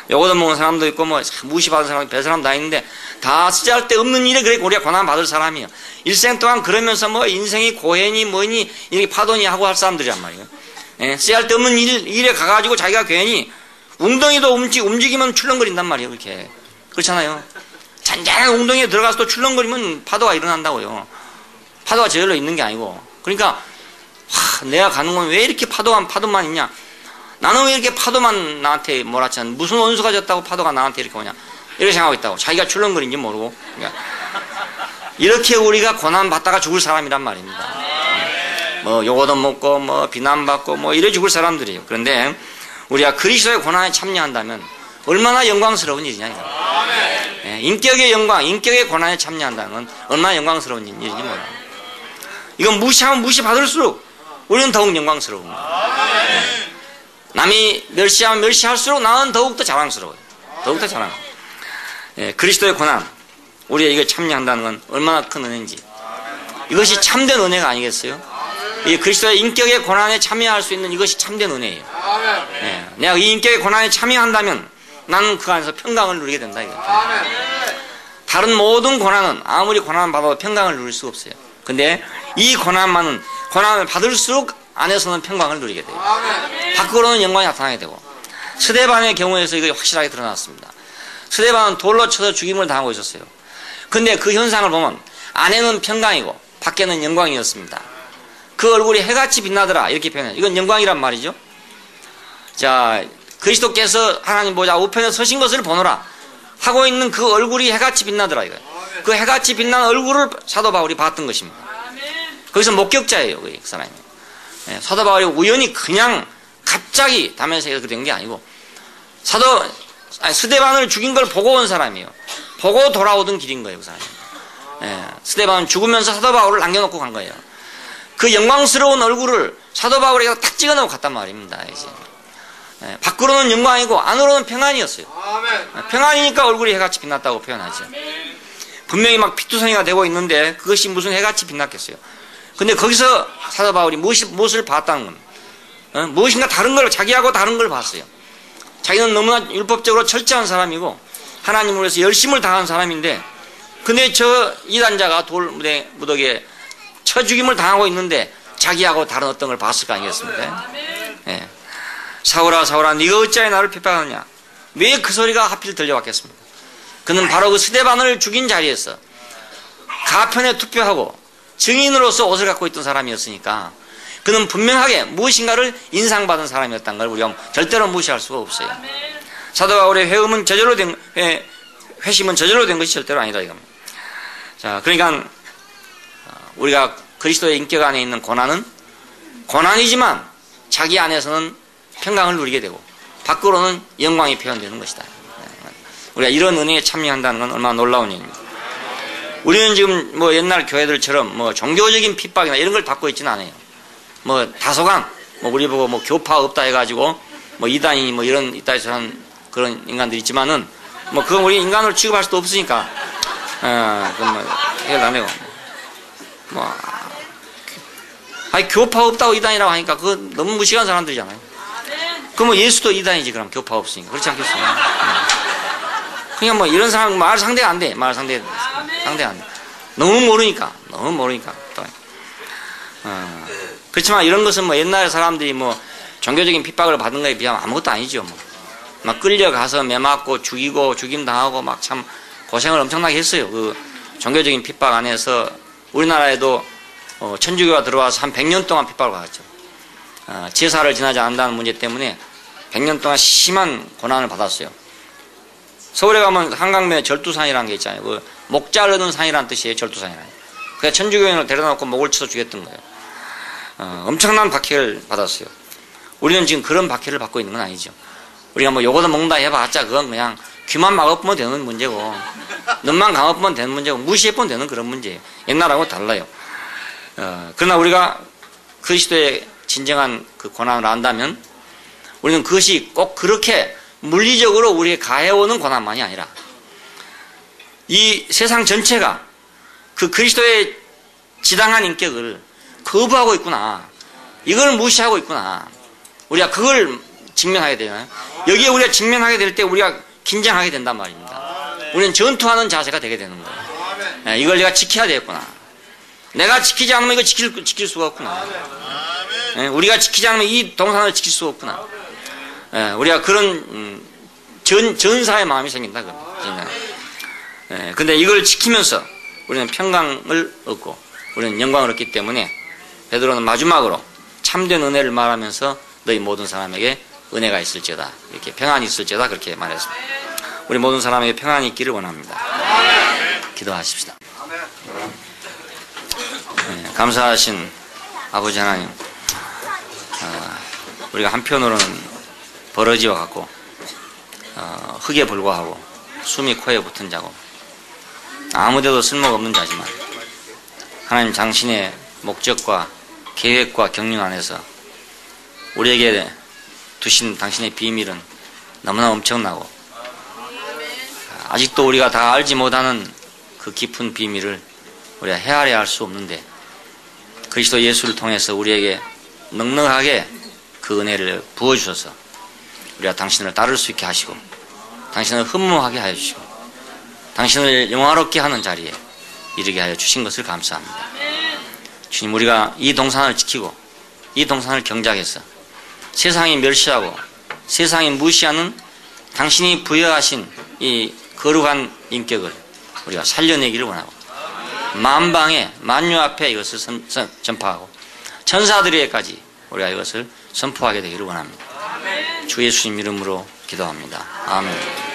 요거도 먹은 사람도 있고 뭐 무시받은 사람 배사람 다 있는데 다 쓸데없는 일에 그래 우리가 고난 받을 사람이에요. 일생 동안 그러면서 뭐 인생이 고해니 뭐니 이렇게 파도니 하고 할 사람들이란 말이에요. 쓸데없는 일에 가가지고 자기가 괜히 웅덩이도 움직이면 출렁거린단 말이에요. 그렇게 그렇잖아요. 잔잔한 웅덩이에 들어가서 또 출렁거리면 파도가 일어난다고요. 파도가 저절로 있는 게 아니고. 그러니까 내가 가는 건 왜 이렇게 파도만 있냐? 나는 왜 이렇게 파도만 나한테 몰아치냐? 무슨 원수가 졌다고 파도가 나한테 이렇게 오냐? 이렇게 생각하고 있다고. 자기가 출렁거린지 모르고. 그러니까 이렇게 우리가 고난 받다가 죽을 사람이란 말입니다. 뭐 요거도 먹고 뭐 비난받고 뭐 이래 죽을 사람들이에요. 그런데 우리가 그리스도의 고난에 참여한다면 얼마나 영광스러운 일이냐 이거. 인격의 영광, 인격의 고난에 참여한다는 건 얼마나 영광스러운 일인지 몰라요. 이건 무시하면 무시받을수록 우리는 더욱 영광스러운 거예요. 남이 멸시하면 멸시할수록 나는 더욱더 자랑스러워요. 더욱더 자랑스러워요. 그리스도의 고난, 우리가 참여한다는 건 얼마나 큰 은혜인지. 이것이 참된 은혜가 아니겠어요? 이 그리스도의 인격의 고난에 참여할 수 있는 이것이 참된 은혜예요. 내가 이 인격의 고난에 참여한다면 나는 그 안에서 평강을 누리게 된다. 이거. 다른 모든 고난은 아무리 고난을 받아도 평강을 누릴 수가 없어요. 근데 이 고난만은 고난을 받을수록 안에서는 평강을 누리게 돼요. 밖으로는 영광이 나타나게 되고. 스데반의 경우에서 이거 확실하게 드러났습니다. 스데반은 돌로 쳐서 죽임을 당하고 있었어요. 근데 그 현상을 보면 안에는 평강이고 밖에는 영광이었습니다. 그 얼굴이 해같이 빛나더라 이렇게 표현해요. 이건 영광이란 말이죠. 자, 그리스도께서 하나님 보좌 우편에 서신 것을 보노라 하고 있는 그 얼굴이 해같이 빛나더라 이거예요. 그 해같이 빛난 얼굴을 사도 바울이 봤던 것입니다. 거기서 목격자예요, 그 사람이. 사도 바울이 우연히 그냥 갑자기 다메섹에서 그렇게 된 게 아니고 스데반을 죽인 걸 보고 온 사람이에요. 보고 돌아오던 길인 거예요, 그 사람이. 스데반은 죽으면서 사도 바울을 남겨놓고 간 거예요. 그 영광스러운 얼굴을 사도 바울에게 탁 찍어놓고 갔단 말입니다. 이제. 밖으로는 영광이고 안으로는 평안이었어요. 평안이니까 얼굴이 해같이 빛났다고 표현하죠. 분명히 막 피투성이가 되고 있는데 그것이 무슨 해같이 빛났겠어요. 근데 거기서 사도 바울이 무엇을 봤다는 겁니다. 무엇인가 다른 걸, 자기하고 다른 걸 봤어요. 자기는 너무나 율법적으로 철저한 사람이고 하나님을 위해서 열심을 다한 사람인데, 근데 저 이단자가 돌 무더기에 쳐 죽임을 당하고 있는데 자기하고 다른 어떤 걸 봤을 거 아니겠습니까? 예. 사울아 사울아 네가 어찌하여 나를 핍박하느냐. 왜 그 소리가 하필 들려왔겠습니까? 그는 바로 그 스데반을 죽인 자리에서 가편에 투표하고 증인으로서 옷을 갖고 있던 사람이었으니까 그는 분명하게 무엇인가를 인상받은 사람이었다는 걸 우리가 절대로 무시할 수가 없어요. 사도 바울의 회심은 저절로 된 것이 절대로 아니다 이겁니다. 자, 그러니까 우리가 그리스도의 인격 안에 있는 고난은 고난이지만 자기 안에서는 평강을 누리게 되고 밖으로는 영광이 표현되는 것이다. 우리가 이런 은혜에 참여한다는 건 얼마나 놀라운 일입니다. 우리는 지금 뭐 옛날 교회들처럼 뭐 종교적인 핍박이나 이런 걸 받고 있지는 않아요. 뭐 다소간 뭐 우리 보고 뭐 교파 없다 해가지고 뭐 이단이 뭐 이런 이따 해서 한 그런 인간들이 있지만은 뭐 그건 우리 인간으로 취급할 수도 없으니까 그건 뭐 해결 안 해요. 뭐 아니 교파 없다고 이단이라고 하니까 그거 너무 무식한 사람들이잖아요. 그럼 뭐 예수도 이단이지 그럼 교파 없으니까 그렇지 않겠어요? 그냥 뭐 이런 사람 말 상대가 안 돼. 말 상대가 안 돼. 너무 모르니까 또. 그렇지만 이런 것은 뭐 옛날 사람들이 뭐 종교적인 핍박을 받은 거에 비하면 아무것도 아니죠. 뭐. 막 끌려가서 매맞고 죽이고 죽임 당하고 막 참 고생을 엄청나게 했어요. 그 종교적인 핍박 안에서 우리나라에도 천주교가 들어와서 한 100년 동안 핍박을 받았죠. 제사를 지나지 않는다는 문제 때문에 100년 동안 심한 고난을 받았어요. 서울에 가면 한강변에 절두산이라는 게 있잖아요. 그 목 자르는 산이라는 뜻이에요. 절두산이라는. 그래서 천주교인을 데려다 놓고 목을 쳐서 죽였던 거예요. 엄청난 박해를 받았어요. 우리는 지금 그런 박해를 받고 있는 건 아니죠. 우리가 뭐 요거도 먹는다 해봤자 그건 그냥 귀만 막아보면 되는 문제고 눈만 감아보면 되는 문제고 무시해보면 되는 그런 문제예요. 옛날하고 달라요. 그러나 우리가 그리스도의 진정한 그 고난을 안다면 우리는 그것이 꼭 그렇게 물리적으로 우리에게 가해오는 고난만이 아니라 이 세상 전체가 그 그리스도의 지당한 인격을 거부하고 있구나. 이걸 무시하고 있구나. 우리가 그걸 직면하게 되잖아요. 여기에 우리가 직면하게 될 때 우리가 긴장하게 된단 말입니다. 우리는 전투하는 자세가 되게 되는 거예요. 이걸 내가 지켜야 되겠구나. 내가 지키지 않으면 이거 지킬 수가 없구나. 우리가 지키지 않으면 이 동산을 지킬 수가 없구나. 우리가 그런 전사의 마음이 생긴다. 근데 이걸 지키면서 우리는 평강을 얻고 우리는 영광을 얻기 때문에 베드로는 마지막으로 참된 은혜를 말하면서 너희 모든 사람에게 은혜가 있을지어다. 이렇게 평안이 있을지어다. 그렇게 말했습니다. 우리 모든 사람에게 평안이 있기를 원합니다. 기도하십시다. 감사하신 아버지 하나님, 우리가 한편으로는 버러지와 같고 흙에 불과하고 숨이 코에 붙은 자고 아무데도 쓸모가 없는 자지만 하나님 당신의 목적과 계획과 경륜 안에서 우리에게 두신 당신의 비밀은 너무나 엄청나고 아직도 우리가 다 알지 못하는 그 깊은 비밀을 우리가 헤아려야 할 수 없는데 그리스도 예수를 통해서 우리에게 넉넉하게 그 은혜를 부어주셔서 우리가 당신을 따를 수 있게 하시고 당신을 흠모하게 하여 주시고 당신을 영화롭게 하는 자리에 이르게 하여 주신 것을 감사합니다. 주님, 우리가 이 동산을 지키고 이 동산을 경작해서 세상이 멸시하고 세상이 무시하는 당신이 부여하신 이 거룩한 인격을 우리가 살려내기를 원하고 만방에 만유 앞에 이것을 전파하고 천사들에게까지 우리가 이것을 선포하게 되기를 원합니다. 주 예수님 이름으로 기도합니다. 아멘.